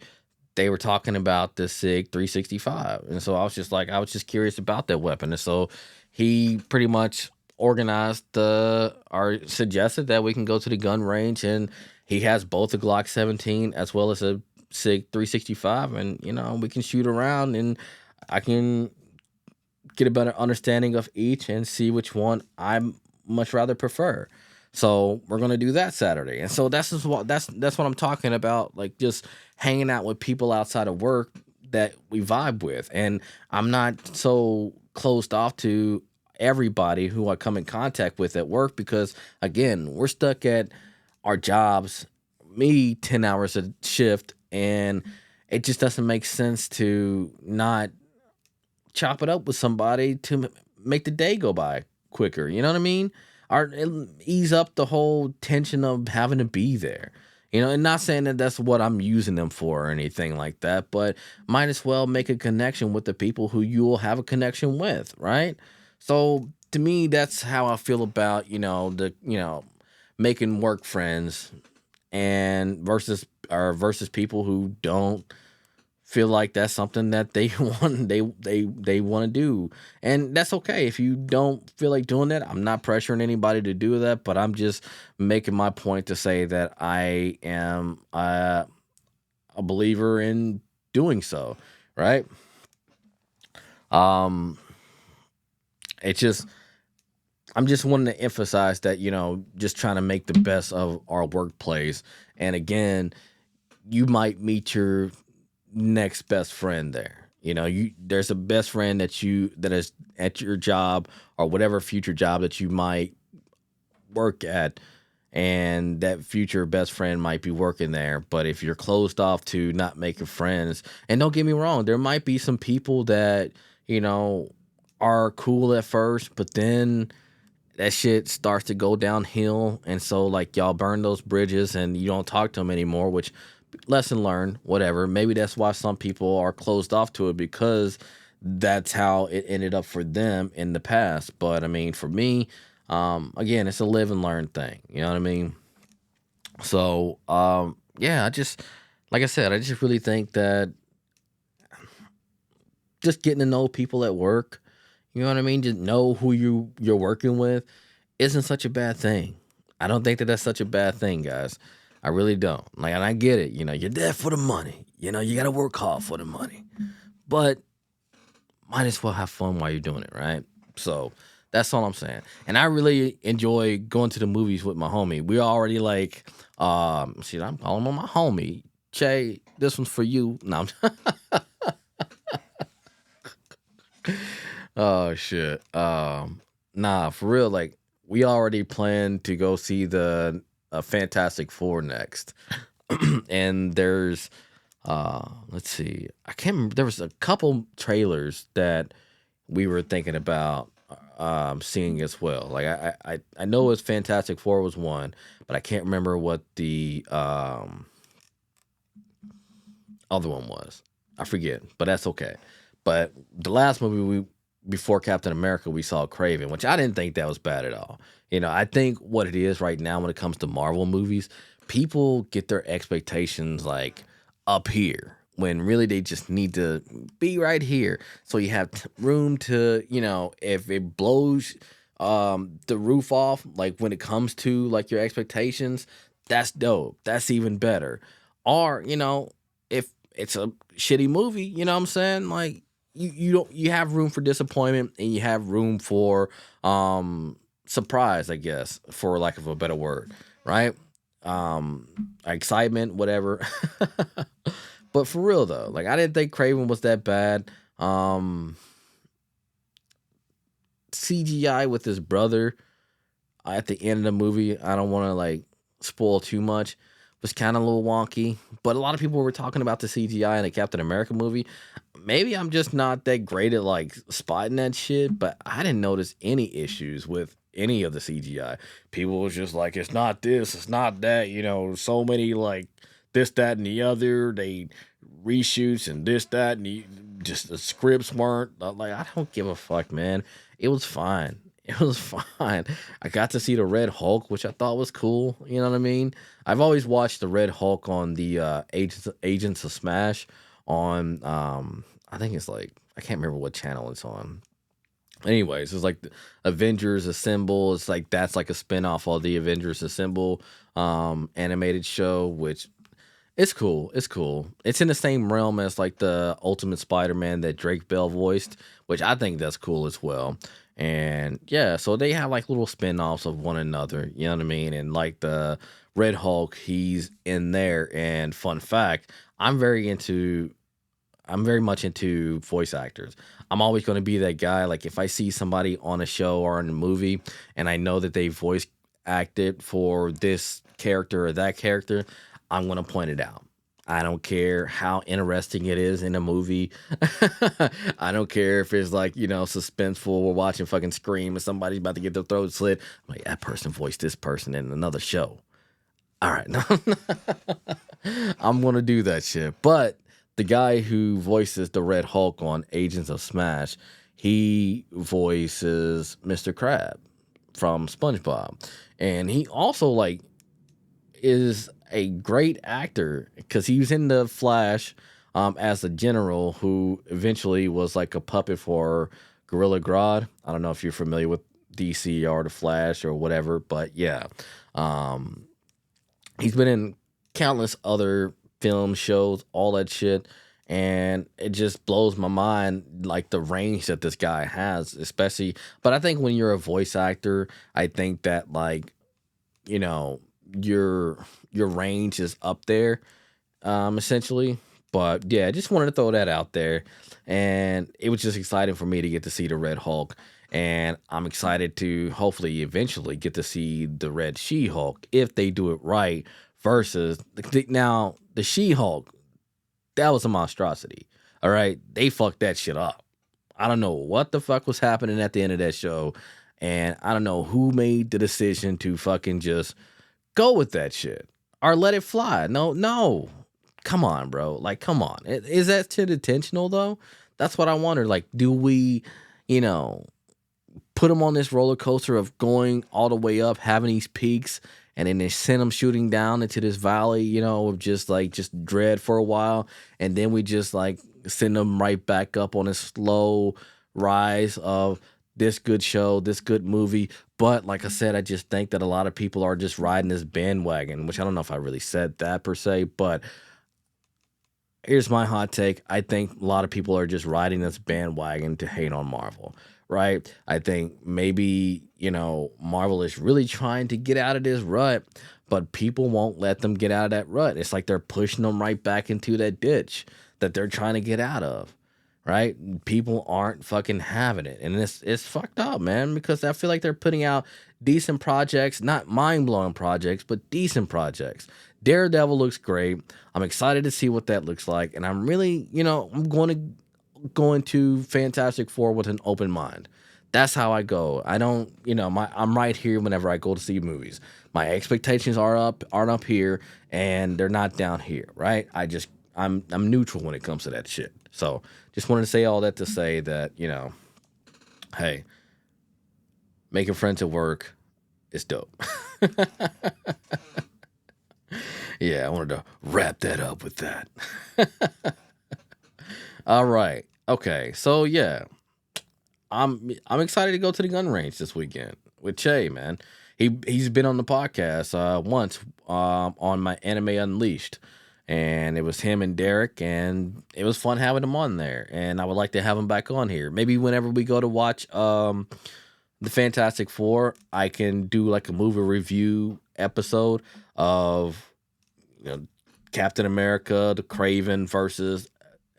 [SPEAKER 1] they were talking about the SIG 365. And so I was just like, I was just curious about that weapon. And so he pretty much organized or suggested that we can go to the gun range, and he has both a Glock 17 as well as a SIG 365. And, we can shoot around and I can get a better understanding of each and see which one I much rather prefer. So we're gonna do that Saturday, and so that's what I'm talking about. Like just hanging out with people outside of work that we vibe with, and I'm not so closed off to everybody who I come in contact with at work because again, we're stuck at our jobs. Me 10 hours a shift, and it just doesn't make sense to not chop it up with somebody to make the day go by quicker. You know what I mean? Or ease up the whole tension of having to be there. And not saying that that's what I'm using them for or anything like that, but might as well make a connection with the people who you will have a connection with, right? So to me, that's how I feel about, making work friends and versus people who don't feel like that's something that they want to do, and that's okay if you don't feel like doing that. I'm not pressuring anybody to do that, but I'm just making my point to say that I am a believer in doing so, right? um it just I'm just wanting to emphasize that, just trying to make the best of our workplace. And again, you might meet your next best friend there. There's a best friend that is at your job or whatever future job that you might work at, and that future best friend might be working there. But if you're closed off to not making friends, and don't get me wrong, there might be some people that, are cool at first, but then that shit starts to go downhill, and so like y'all burn those bridges and you don't talk to them anymore, which lesson learned, whatever. Maybe that's why some people are closed off to it, because that's how it ended up for them in the past. But I mean, for me, again, it's a live and learn thing. You know what I mean? So, yeah, like I said, I just really think that just getting to know people at work, you know what I mean? Just know who you're working with isn't such a bad thing. I don't think that that's such a bad thing, guys. I really don't. Like, and I get it. You're there for the money. You got to work hard for the money. But might as well have fun while you're doing it, right? So That's all I'm saying. And I really enjoy going to the movies with my homie. We already like, shit, I'm calling him my homie. Che, this one's for you. No, oh shit. Nah, for real. Like we already planned to go see the Fantastic Four next, and there's let's see, I can't remember. There was a couple trailers that we were thinking about seeing as well. Like I know it's Fantastic Four was one, but I can't remember what the other one was. I forget, but that's okay. But the last movie we before Captain America we saw Craven, which I didn't think that was bad at all. I think what it is right now when it comes to Marvel movies, people get their expectations like up here when really they just need to be right here. So you have room to, if it blows the roof off, like when it comes to like your expectations, that's dope. That's even better. Or, if it's a shitty movie, you know what I'm saying? Like you have room for disappointment and you have room for surprise, I guess, for lack of a better word, right? Um Excitement, whatever. But for real though, like I didn't think Craven was that bad. CGI with his brother at the end of the movie, I don't want to like spoil too much, was kind of a little wonky. But a lot of people were talking about the CGI in the Captain America movie. Maybe I'm just not that great at like spotting that shit, but I didn't notice any issues with any of the CGI. People was just like, it's not this, it's not that, so many like this, that, and the other. They reshoots and this, that, and just the scripts weren't like, I don't give a fuck, man. It was fine. It was fine. I got to see the Red Hulk, which I thought was cool. You know what I mean? I've always watched the Red Hulk on the Agents of Smash on I think it's like I can't remember what channel it's on. Anyways, it's like the Avengers Assemble. It's like that's like a spinoff of the Avengers Assemble animated show, which it's cool. It's cool. It's in the same realm as like the Ultimate Spider-Man that Drake Bell voiced, which I think that's cool as well. And yeah, so they have like little spin-offs of one another, you know what I mean? And like the Red Hulk, he's in there. And fun fact, I'm very into I'm very much into voice actors. I'm always going to be that guy. Like if I see somebody on a show or in a movie and I know that they voice acted for this character or that character, I'm going to point it out. I don't care how interesting it is in a movie. I don't care if it's like, suspenseful. We're watching fucking Scream and somebody's about to get their throat slit. I'm like, that person voiced this person in another show. All right. I'm going to do that shit. But the guy who voices the Red Hulk on Agents of Smash, he voices Mr. Crab from SpongeBob. And he also like is a great actor because he was in the Flash as a general who eventually was like a puppet for Gorilla Grodd. I don't know if you're familiar with DC or the Flash or whatever, but yeah. Um, he's been in countless other film shows, all that shit. And it just blows my mind, like the range that this guy has, especially. But I think when you're a voice actor, I think that like you know your your range is up there, essentially. But yeah, I just wanted to throw that out there, and it was just exciting for me to get to see the Red Hulk, and I'm excited to hopefully eventually get to see the Red She Hulk if they do it right. Versus now the She Hulk, that was a monstrosity. All right, they fucked that shit up. I don't know what the fuck was happening at the end of that show, and I don't know who made the decision to fucking just go with that shit or let it fly. No, no. Come on, bro. Like, come on. Is that shit intentional though? That's what I wonder. Like, do we, you know, put them on this roller coaster of going all the way up, having these peaks, and then they send them shooting down into this valley, of just dread for a while, and then we just like send them right back up on a slow rise of this good show, this good movie. But like I said, I just think that a lot of people are just riding this bandwagon, which I don't know if I really said that per se, but Here's my hot take. I think a lot of people are just riding this bandwagon to hate on Marvel, right? I think maybe, Marvel is really trying to get out of this rut, but people won't let them get out of that rut. It's like they're pushing them right back into that ditch that they're trying to get out of, right? People aren't fucking having it. And it's fucked up, man, because I feel like they're putting out decent projects, not mind-blowing projects, but decent projects. Daredevil looks great. I'm excited to see what that looks like, and I'm really, I'm going to go into Fantastic Four with an open mind. That's how I go. I don't, I'm right here whenever I go to see movies. My expectations aren't up here, and they're not down here, right? I'm neutral when it comes to that shit. So just wanted to say all that to say that, hey, making friends at work is dope. Yeah, I wanted to wrap that up with that. All right. Okay. So yeah, I'm excited to go to the gun range this weekend with Che, man. He's been on the podcast once on my Anime Unleashed, and it was him and Derek, and it was fun having him on there. And I would like to have him back on here. Maybe whenever we go to watch the Fantastic Four, I can do like a movie review episode of you know Captain America, the Craven versus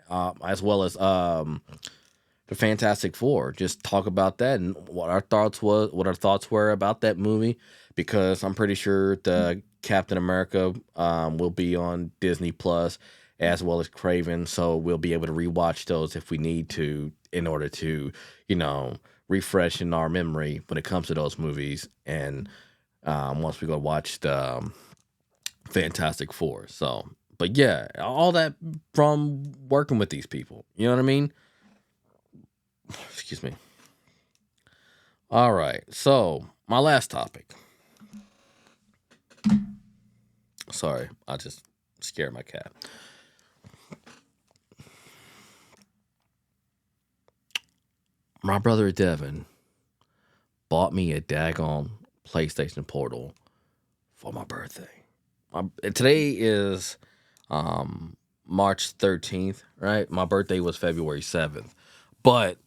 [SPEAKER 1] as well as the Fantastic Four. Just talk about that and what our thoughts were about that movie, because I'm pretty sure the Captain America will be on Disney Plus as well as Craven, so we'll be able to rewatch those if we need to in order to refresh in our memory when it comes to those movies. And once we go watch the Fantastic Four, so. But yeah, all that from working with these people. You know what I mean? Excuse me. All right. So, my last topic. Sorry, I just scared my cat. My brother Devin bought me a daggone PlayStation Portal for my birthday. Today is March 13th, right? My birthday was February 7th. But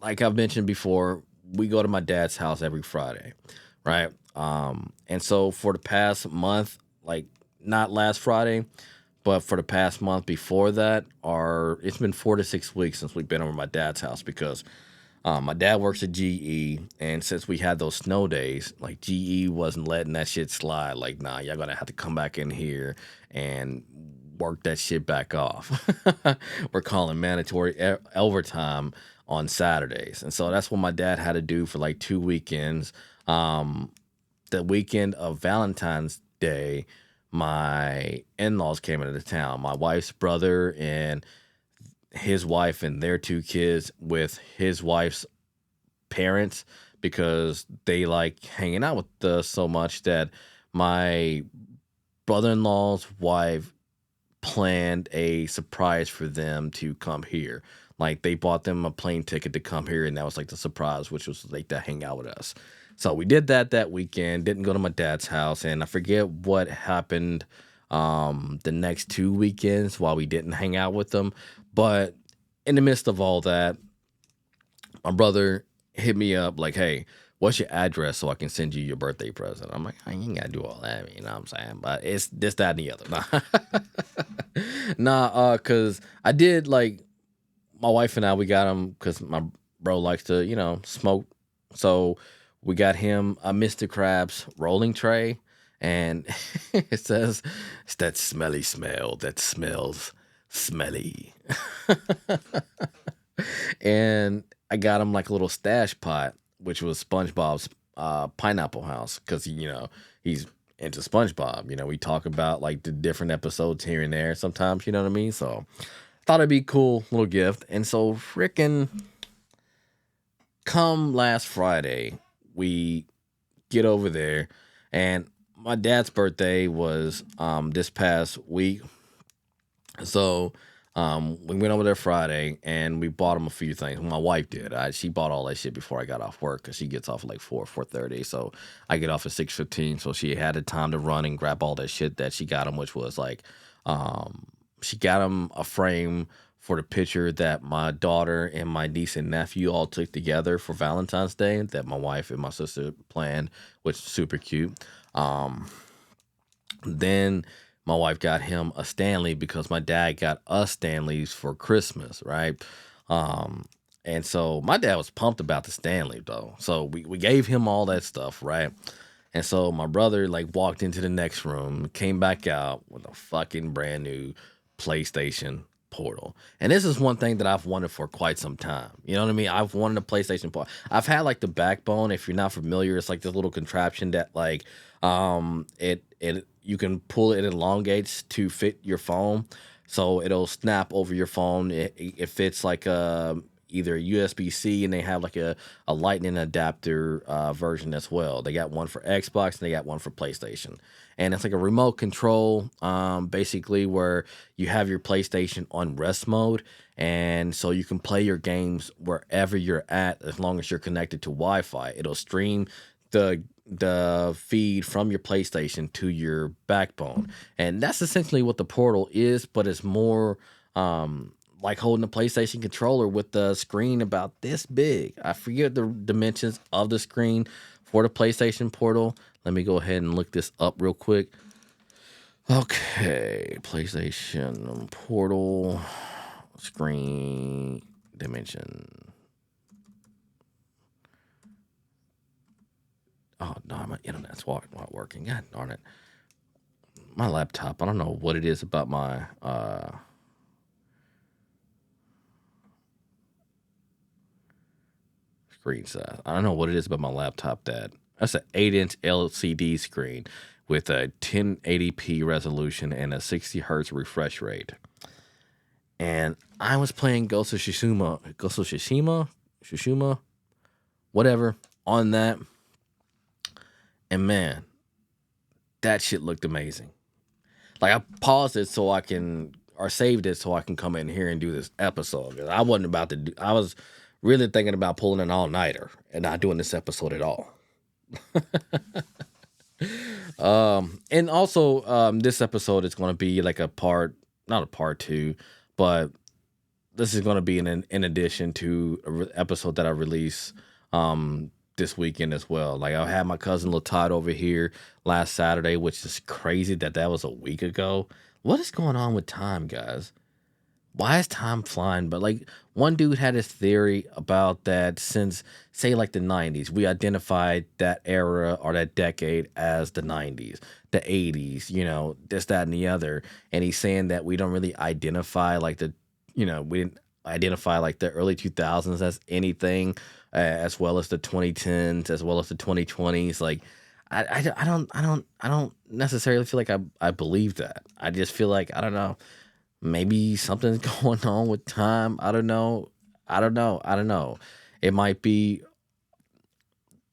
[SPEAKER 1] like I've mentioned before, we go to my dad's house every Friday, right? And so for the past month, like not last Friday, but for the past month before that, it's been 4 to 6 weeks since we've been over my dad's house because my dad works at GE, and since we had those snow days, like GE wasn't letting that shit slide. Like, nah, y'all gonna have to come back in here and work that shit back off. We're calling mandatory overtime on Saturdays, and so that's what my dad had to do for like 2 weekends. The weekend of Valentine's Day, my in-laws came into the town. My wife's brother and his wife and their 2 kids with his wife's parents, because they like hanging out with us so much that my brother-in-law's wife planned a surprise for them to come here. Like they bought them a plane ticket to come here, and that was like the surprise, which was like to hang out with us. So we did that weekend. Didn't go to my dad's house, and I forget what happened the next 2 weekends while we didn't hang out with them. But in the midst of all that, my brother hit me up like, "Hey, what's your address so I can send you your birthday present?" I'm like, "I ain't gotta do all that, you know what I'm saying?" But it's this, that, and the other. Cause I did like my wife and I, we got him because my bro likes to, smoke. So we got him a Mr. Krabs rolling tray, and it says it's that smelly smell that smells smelly. And I got him like a little stash pot, which was SpongeBob's pineapple house, because he's into SpongeBob. We talk about like the different episodes here and there sometimes. You know what I mean? So thought it'd be a cool little gift. And so freaking come last Friday, we get over there, and my dad's birthday was this past week. So we went over there Friday, and we bought him a few things. My wife did. She bought all that shit before I got off work, because she gets off at like 4:30. So I get off at 6:15. So she had the time to run and grab all that shit that she got him, which was like she got him a frame for the picture that my daughter and my niece and nephew all took together for Valentine's Day that my wife and my sister planned, which is super cute. Um, then my wife got him a Stanley because my dad got us Stanleys for Christmas, right? Um, and so my dad was pumped about the Stanley though. So we gave him all that stuff, right? And so my brother like walked into the next room, came back out with a fucking brand new PlayStation Portal. And this is one thing that I've wanted for quite some time. You know what I mean? I've wanted a PlayStation Portal. I've had like the backbone. If you're not familiar, it's like this little contraption that like it you can pull it elongates to fit your phone. So it'll snap over your phone. It fits like either USB-C and they have like a lightning adapter version as well. They got one for Xbox and they got one for PlayStation. And it's like a remote control, basically where you have your PlayStation on rest mode. And so you can play your games wherever you're at as long as you're connected to Wi-Fi. It'll stream the feed from your PlayStation to your backbone. And that's essentially what the Portal is, but it's more like holding a PlayStation controller with the screen about this big. I forget the dimensions of the screen for the PlayStation Portal. Let me go ahead and look this up real quick. Okay, PlayStation Portal screen dimension. Oh no, my internet's not working. God darn it. My laptop, I don't know what it is about my screen size. I don't know what it is about my laptop that's an 8-inch LCD screen with a 1080p resolution and a 60 hertz refresh rate. And I was playing Tsushima, whatever, on that. And man, that shit looked amazing. Like I paused it so I can, or saved it so I can come in here and do this episode. 'Cause I wasn't about to do, I was really thinking about pulling an all-nighter and not doing this episode at all. And also, this episode is going to be like not a part two, but this is going to be in addition to an episode that I release this weekend as well. Like I had my cousin Latad over here last Saturday, which is crazy that was a week ago. What is going on with time, guys? Why is time flying? But like one dude had his theory about that since say like the 90s, we identified that era or that decade as the 90s, the 80s, this, that, and the other. And he's saying that we don't really identify like we didn't identify like the early 2000s as anything, as well as the 2010s, as well as the 2020s. Like I don't necessarily feel like I believe that. I just feel like I don't know. Maybe something's going on with time. I don't know. I don't know. It might be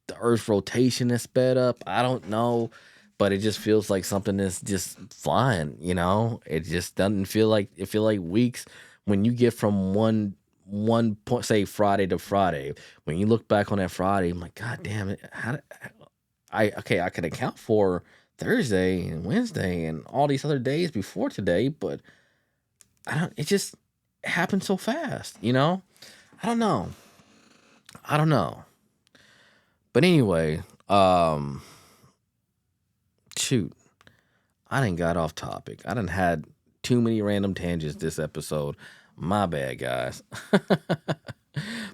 [SPEAKER 1] the Earth's rotation is sped up. I don't know. But it just feels like something is just flying. It just doesn't feel like it feel like weeks when you get from one point, say Friday to Friday. When you look back on that Friday, I'm like, God damn it. I could account for Thursday and Wednesday and all these other days before today, but it just happened so fast. I don't know. I don't know. But anyway, shoot. I done got off topic. I done had too many random tangents this episode. My bad, guys.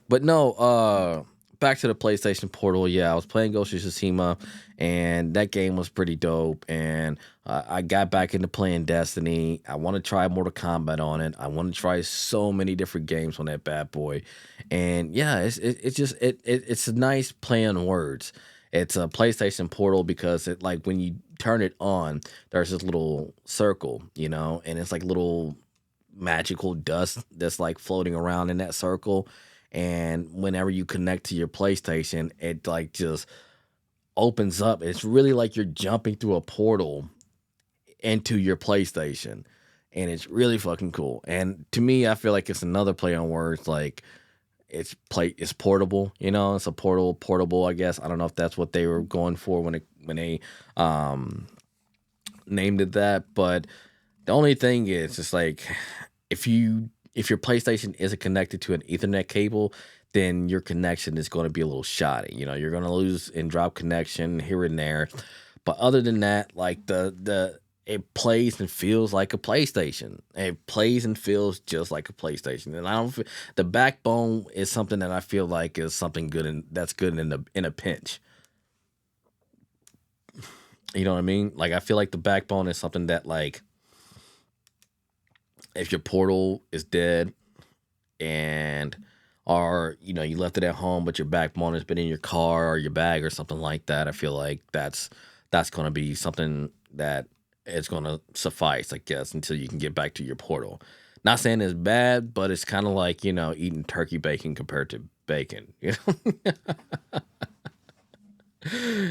[SPEAKER 1] But no, back to the PlayStation Portal. Yeah, I was playing Ghost of Tsushima, and that game was pretty dope. And I got back into playing Destiny. I want to try Mortal Kombat on it. I want to try so many different games on that bad boy. And yeah, it's a nice play on words. It's a PlayStation Portal because it like when you turn it on, there's this little circle, and it's like little magical dust that's like floating around in that circle. And whenever you connect to your PlayStation, it like just opens up. It's really like you're jumping through a portal into your PlayStation. And it's really fucking cool. And to me, I feel like it's another play on words. Like it's portable, it's a portable, I guess. I don't know if that's what they were going for when they named it that, but The only thing is, it's like if your PlayStation isn't connected to an Ethernet cable, then your connection is going to be a little shoddy. You're going to lose and drop connection here and there. But other than that, like the it plays and feels like a PlayStation. It plays and feels just like a PlayStation. And I don't the backbone is something that I feel like is something good and that's good in a pinch. You know what I mean? Like I feel like the backbone is something that like if your portal is dead and or you left it at home but your backbone has been in your car or your bag or something like that, I feel like that's going to be something that is going to suffice, I guess, until you can get back to your portal. Not saying it's bad, but it's kind of like eating turkey bacon compared to bacon.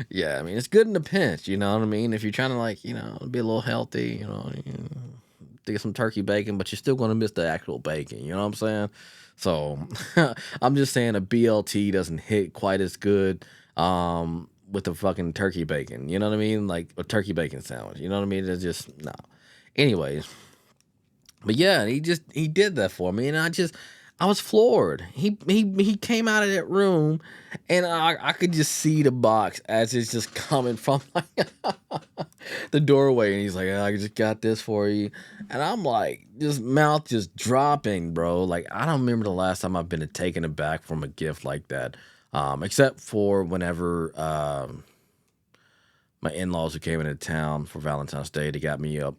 [SPEAKER 1] Yeah, I mean it's good in a pinch, you know what I mean? If you're trying to like be a little healthy, to get some turkey bacon, but you're still going to miss the actual bacon. You know what I'm saying? So I'm just saying a BLT doesn't hit quite as good with the fucking turkey bacon. You know what I mean? Like a turkey bacon sandwich. You know what I mean? It's just no. Anyways, but yeah, he did that for me, and I was floored. He came out of that room, and I could just see the box as it's just coming from like the doorway, and he's like, "I just got this for you," and I'm like, just mouth just dropping, bro. Like I don't remember the last time I've been taken aback from a gift like that, except for whenever my in-laws who came into town for Valentine's Day, they got me a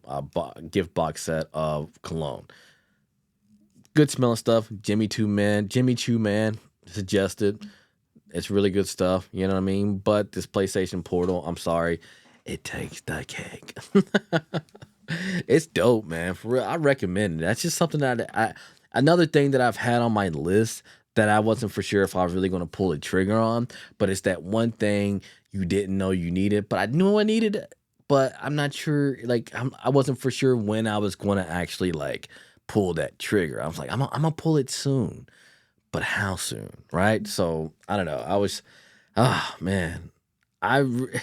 [SPEAKER 1] gift box set of cologne. Good smelling stuff. Jimmy Choo Man suggested. It's really good stuff. You know what I mean? But this PlayStation Portal, I'm sorry, it takes the cake. It's dope, man. For real, I recommend it. That's just something that another thing that I've had on my list that I wasn't for sure if I was really going to pull the trigger on. But it's that one thing you didn't know you needed, but I knew I needed it. But I'm not sure. Like I wasn't for sure when I was going to actually like pull that trigger. I was like, I'm gonna pull it soon, but how soon, right? So I don't know. I was, ah, man, I, re-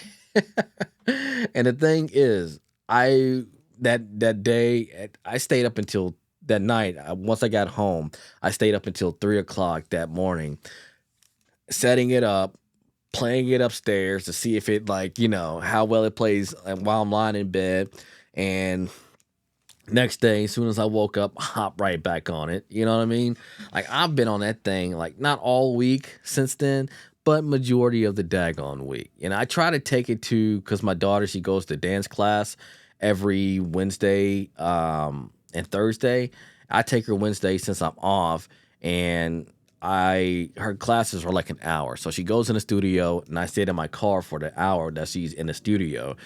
[SPEAKER 1] and the thing is, I that day I stayed up until that night. Once I got home, I stayed up until 3 o'clock that morning, setting it up, playing it upstairs to see if it like how well it plays while I'm lying in bed, and next day, as soon as I woke up, hop right back on it. You know what I mean? Like I've been on that thing like not all week since then, but majority of the daggone week. And I try to take it to because my daughter she goes to dance class every Wednesday and Thursday. I take her Wednesday since I'm off, and I her classes are like an hour. So she goes in the studio, and I sit in my car for the hour that she's in the studio.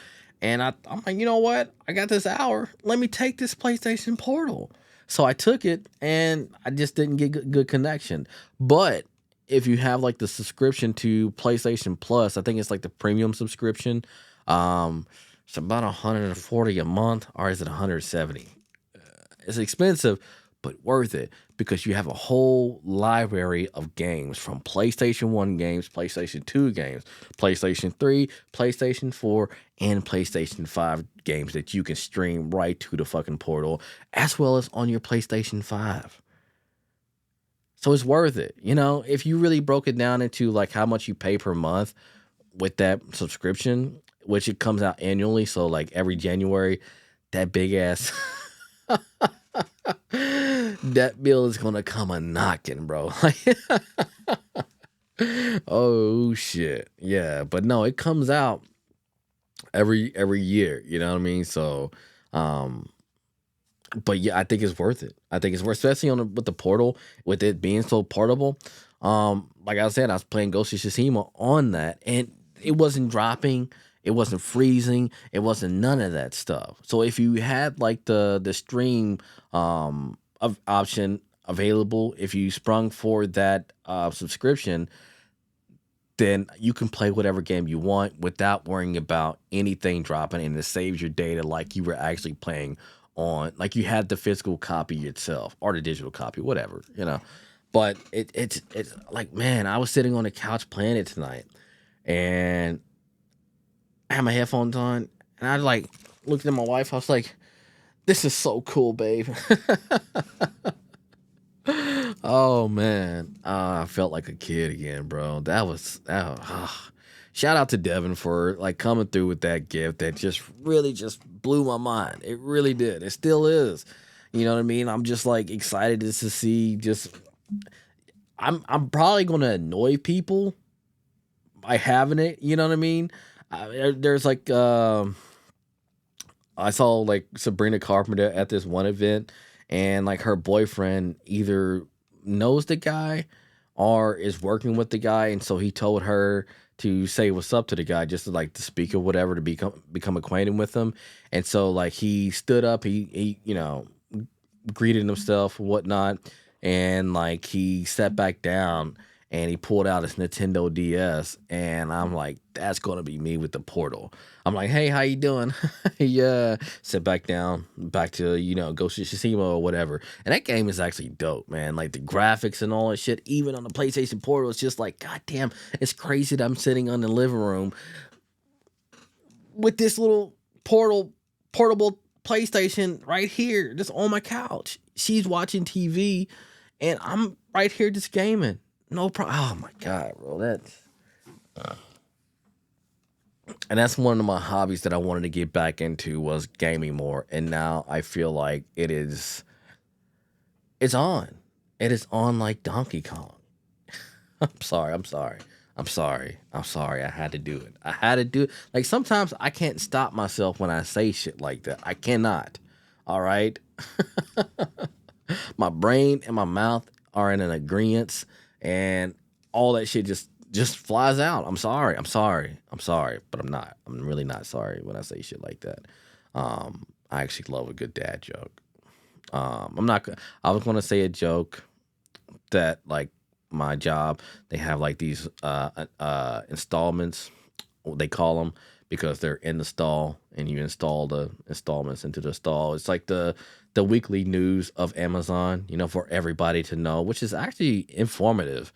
[SPEAKER 1] And I'm like, you know what? I got this hour. Let me take this PlayStation Portal. So I took it, and I just didn't get good connection. But if you have like the subscription to PlayStation Plus, I think it's like the premium subscription. Um, it's about 140 a month, or is it 170? It's expensive, but worth it because you have a whole library of games from PlayStation 1 games, PlayStation 2 games, PlayStation 3, PlayStation 4, and PlayStation 5 games that you can stream right to the fucking portal as well as on your PlayStation 5. So it's worth it. If you really broke it down into like how much you pay per month with that subscription, which it comes out annually, so like every January, that big ass that bill is gonna come a knocking, bro. Oh shit, yeah. But no, it comes out every year. You know what I mean? So, um, but yeah, I think it's worth it. I think it's worth, especially with the portal, with it being so portable. Like I said, I was playing Ghost of Tsushima on that, and it wasn't dropping, it wasn't freezing, it wasn't none of that stuff. So if you had like the stream of option available, if you sprung for that subscription, then you can play whatever game you want without worrying about anything dropping, and it saves your data like you were actually playing on, like you had the physical copy yourself or the digital copy, whatever. But it's like, man, I was sitting on the couch playing it tonight, and I had my headphones on, and I like looked at my wife. I was like, This is so cool, babe. Oh man, I felt like a kid again, bro. That was shout out to Devin for like coming through with that gift that just really just blew my mind. It really did. It still is. You know what I mean? I'm just like excited just to see. Just I'm probably gonna annoy people by having it. You know what I mean? There's like I saw like Sabrina Carpenter at this one event, and like her boyfriend either knows the guy or is working with the guy, and so he told her to say what's up to the guy, just to like to speak or whatever, to become acquainted with him. And so like he stood up, he greeted himself and whatnot, and like he sat back down and he pulled out his Nintendo DS, and I'm like, that's gonna be me with the Portal. I'm like, hey, how you doing? Yeah, sit back down, back to Ghost of Tsushima or whatever. And that game is actually dope, man. Like the graphics and all that shit, even on the PlayStation Portal, it's just like, goddamn, it's crazy that I'm sitting in the living room with this little portable PlayStation right here, just on my couch. She's watching TV, and I'm right here just gaming. No problem. Oh my god, bro, that's one of my hobbies that I wanted to get back into was gaming more, and now I feel like it's on. It is on like Donkey Kong. I'm sorry. I'm sorry. I'm sorry. I'm sorry. I had to do it. I had to do it. Like sometimes I can't stop myself when I say shit like that. I cannot. All right. My brain and my mouth are in an agreement, and all that shit just flies out. I'm sorry. I'm sorry. I'm sorry, but I'm not. I'm really not sorry when I say shit like that. I actually love a good dad joke. I'm not. I was gonna say a joke that like my job, they have like these installments, they call them, because they're in the stall and you install the installments into the stall. It's like the weekly news of Amazon, for everybody to know, which is actually informative.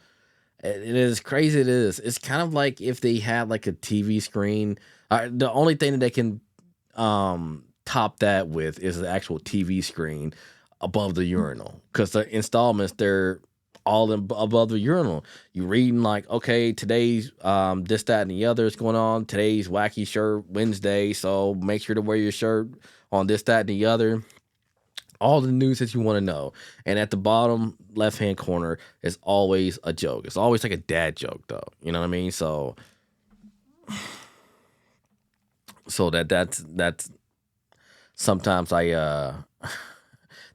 [SPEAKER 1] It is crazy. It is. It's kind of like if they had like a TV screen. The only thing that they can top that with is the actual TV screen above the urinal, because the installments, they're all above the urinal. You reading like, okay, today's this, that, and the other is going on. Today's wacky shirt Wednesday, so make sure to wear your shirt on this, that, and the other. All the news that you want to know. And at the bottom left hand corner is always a joke. It's always like a dad joke though. You know what I mean? So that's sometimes that's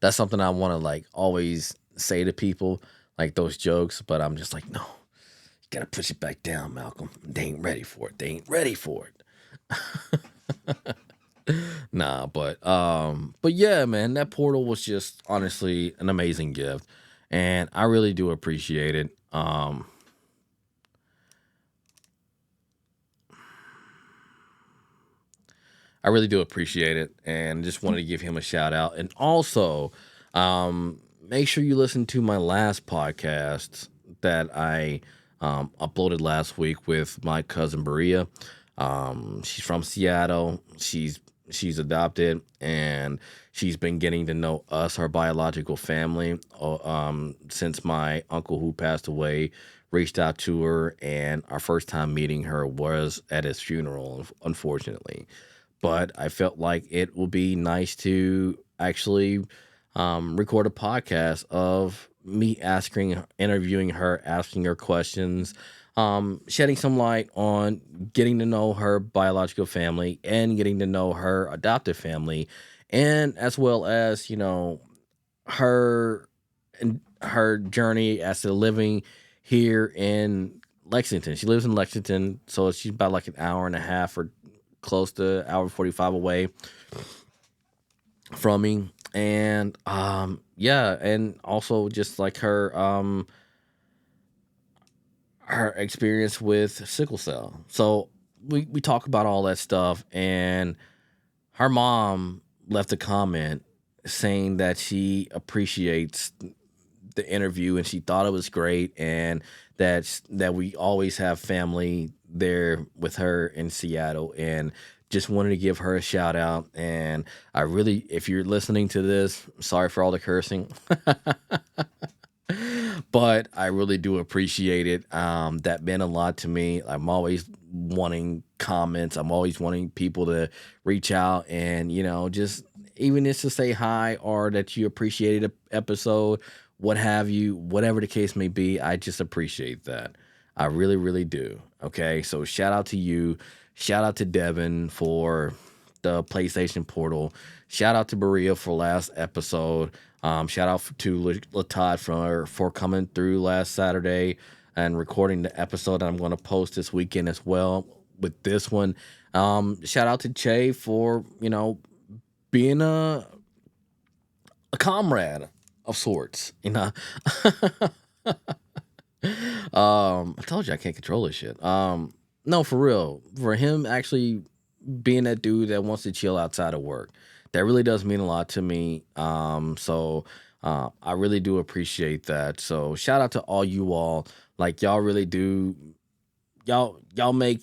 [SPEAKER 1] something I want to like always say to people, like those jokes, but I'm just like, no, you gotta push it back down, Malcolm. They ain't ready for it. They ain't ready for it. Nah, but yeah, man, that portal was just honestly an amazing gift, and I really do appreciate it. I really do appreciate it, and just wanted to give him a shout out. And also, make sure you listen to my last podcast that I uploaded last week with my cousin Maria. She's from Seattle. She's adopted, and she's been getting to know us, our biological family, since my uncle who passed away reached out to her, and our first time meeting her was at his funeral, unfortunately. But I felt like it will be nice to actually record a podcast of me interviewing her, asking her questions, shedding some light on getting to know her biological family and getting to know her adoptive family, and as well as her and her journey as to living here in Lexington. She lives in Lexington, so she's about like an hour and a half or close to hour 45 away from me. And yeah, and also just like her experience with sickle cell. So we talk about all that stuff, and her mom left a comment saying that she appreciates the interview and she thought it was great, and that we always have family there with her in Seattle, and just wanted to give her a shout out. And I really, if you're listening to this, sorry for all the cursing. But I really do appreciate it. That meant a lot to me. I'm always wanting comments. I'm always wanting people to reach out and, just even just to say hi or that you appreciated a episode, what have you, whatever the case may be. I just appreciate that. I really, really do. Okay. So shout out to you. Shout out to Devin for the PlayStation Portal. Shout out to Maria for last episode. Shout out to Latad for coming through last Saturday and recording the episode that I'm going to post this weekend as well with this one. Shout out to Che for, being a comrade of sorts. I told you I can't control this shit. No, for real. For him actually being that dude that wants to chill outside of work, that really does mean a lot to me. I really do appreciate that. So shout out to all you all. Like y'all really do. Y'all make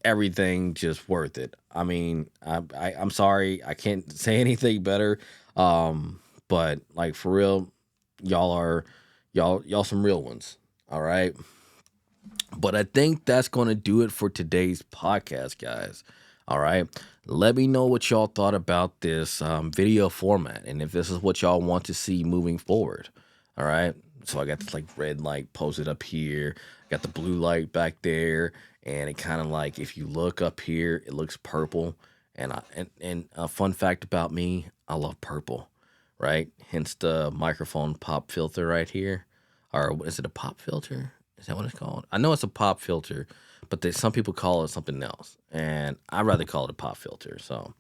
[SPEAKER 1] everything just worth it. I mean, I'm sorry, I can't say anything better. But like for real, y'all are y'all some real ones. All right. But I think that's going to do it for today's podcast, guys. All right. Let me know what y'all thought about this video format and if this is what y'all want to see moving forward. All right. So I got this like red light posted up here. Got the blue light back there. And it kind of like, if you look up here, it looks purple. And a fun fact about me, I love purple. Right. Hence the microphone pop filter right here. Or is it a pop filter? Is that what it's called? I know it's a pop filter, but some people call it something else, and I'd rather call it a pop filter. So,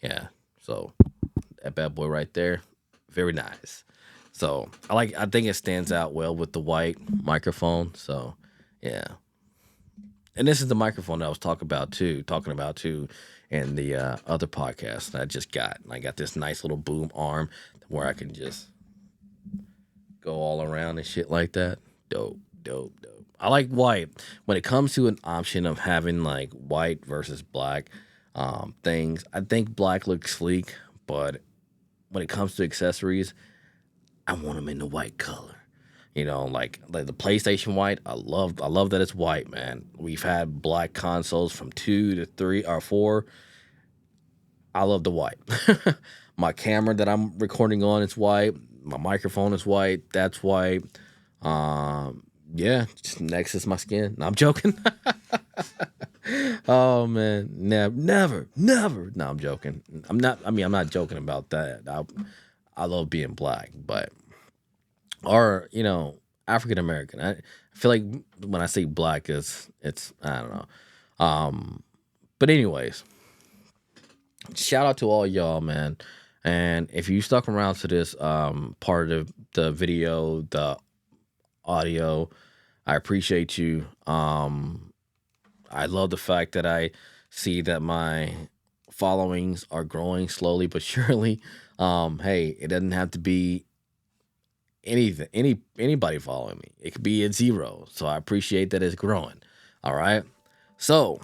[SPEAKER 1] yeah. So that bad boy right there, very nice. So I think it stands out well with the white microphone. So, yeah. And this is the microphone that I was talking about too, in the other podcast that I just got. And I got this nice little boom arm where I can just go all around and shit like that. Dope. I like white. When it comes to an option of having like white versus black things, I think black looks sleek, but when it comes to accessories, I want them in the white color. Like the PlayStation white, I love that it's white, man. We've had black consoles from 2 to 3 or 4. I love the white. My camera that I'm recording on is white. My microphone is white. That's white. Yeah, just next is my skin. No, I'm joking. Oh man, never. No, I'm joking. I'm not joking about that. I love being black, but African American. I feel like when I say black, it's I don't know. But anyways, shout out to all y'all, man. And if you stuck around to this part of the video, the audio, I appreciate you. I love the fact that I see that my followings are growing slowly but surely. Hey, it doesn't have to be anybody following me. It could be at 0. So I appreciate that it's growing. All right. So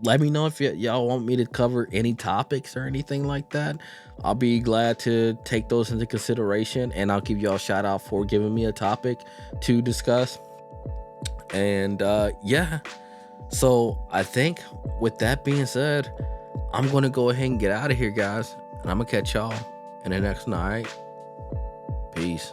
[SPEAKER 1] let me know if y'all want me to cover any topics or anything like that. I'll be glad to take those into consideration, and I'll give y'all a shout out for giving me a topic to discuss. And yeah, so I think with that being said, I'm going to go ahead and get out of here, guys, and I'm going to catch y'all in the next night. Peace.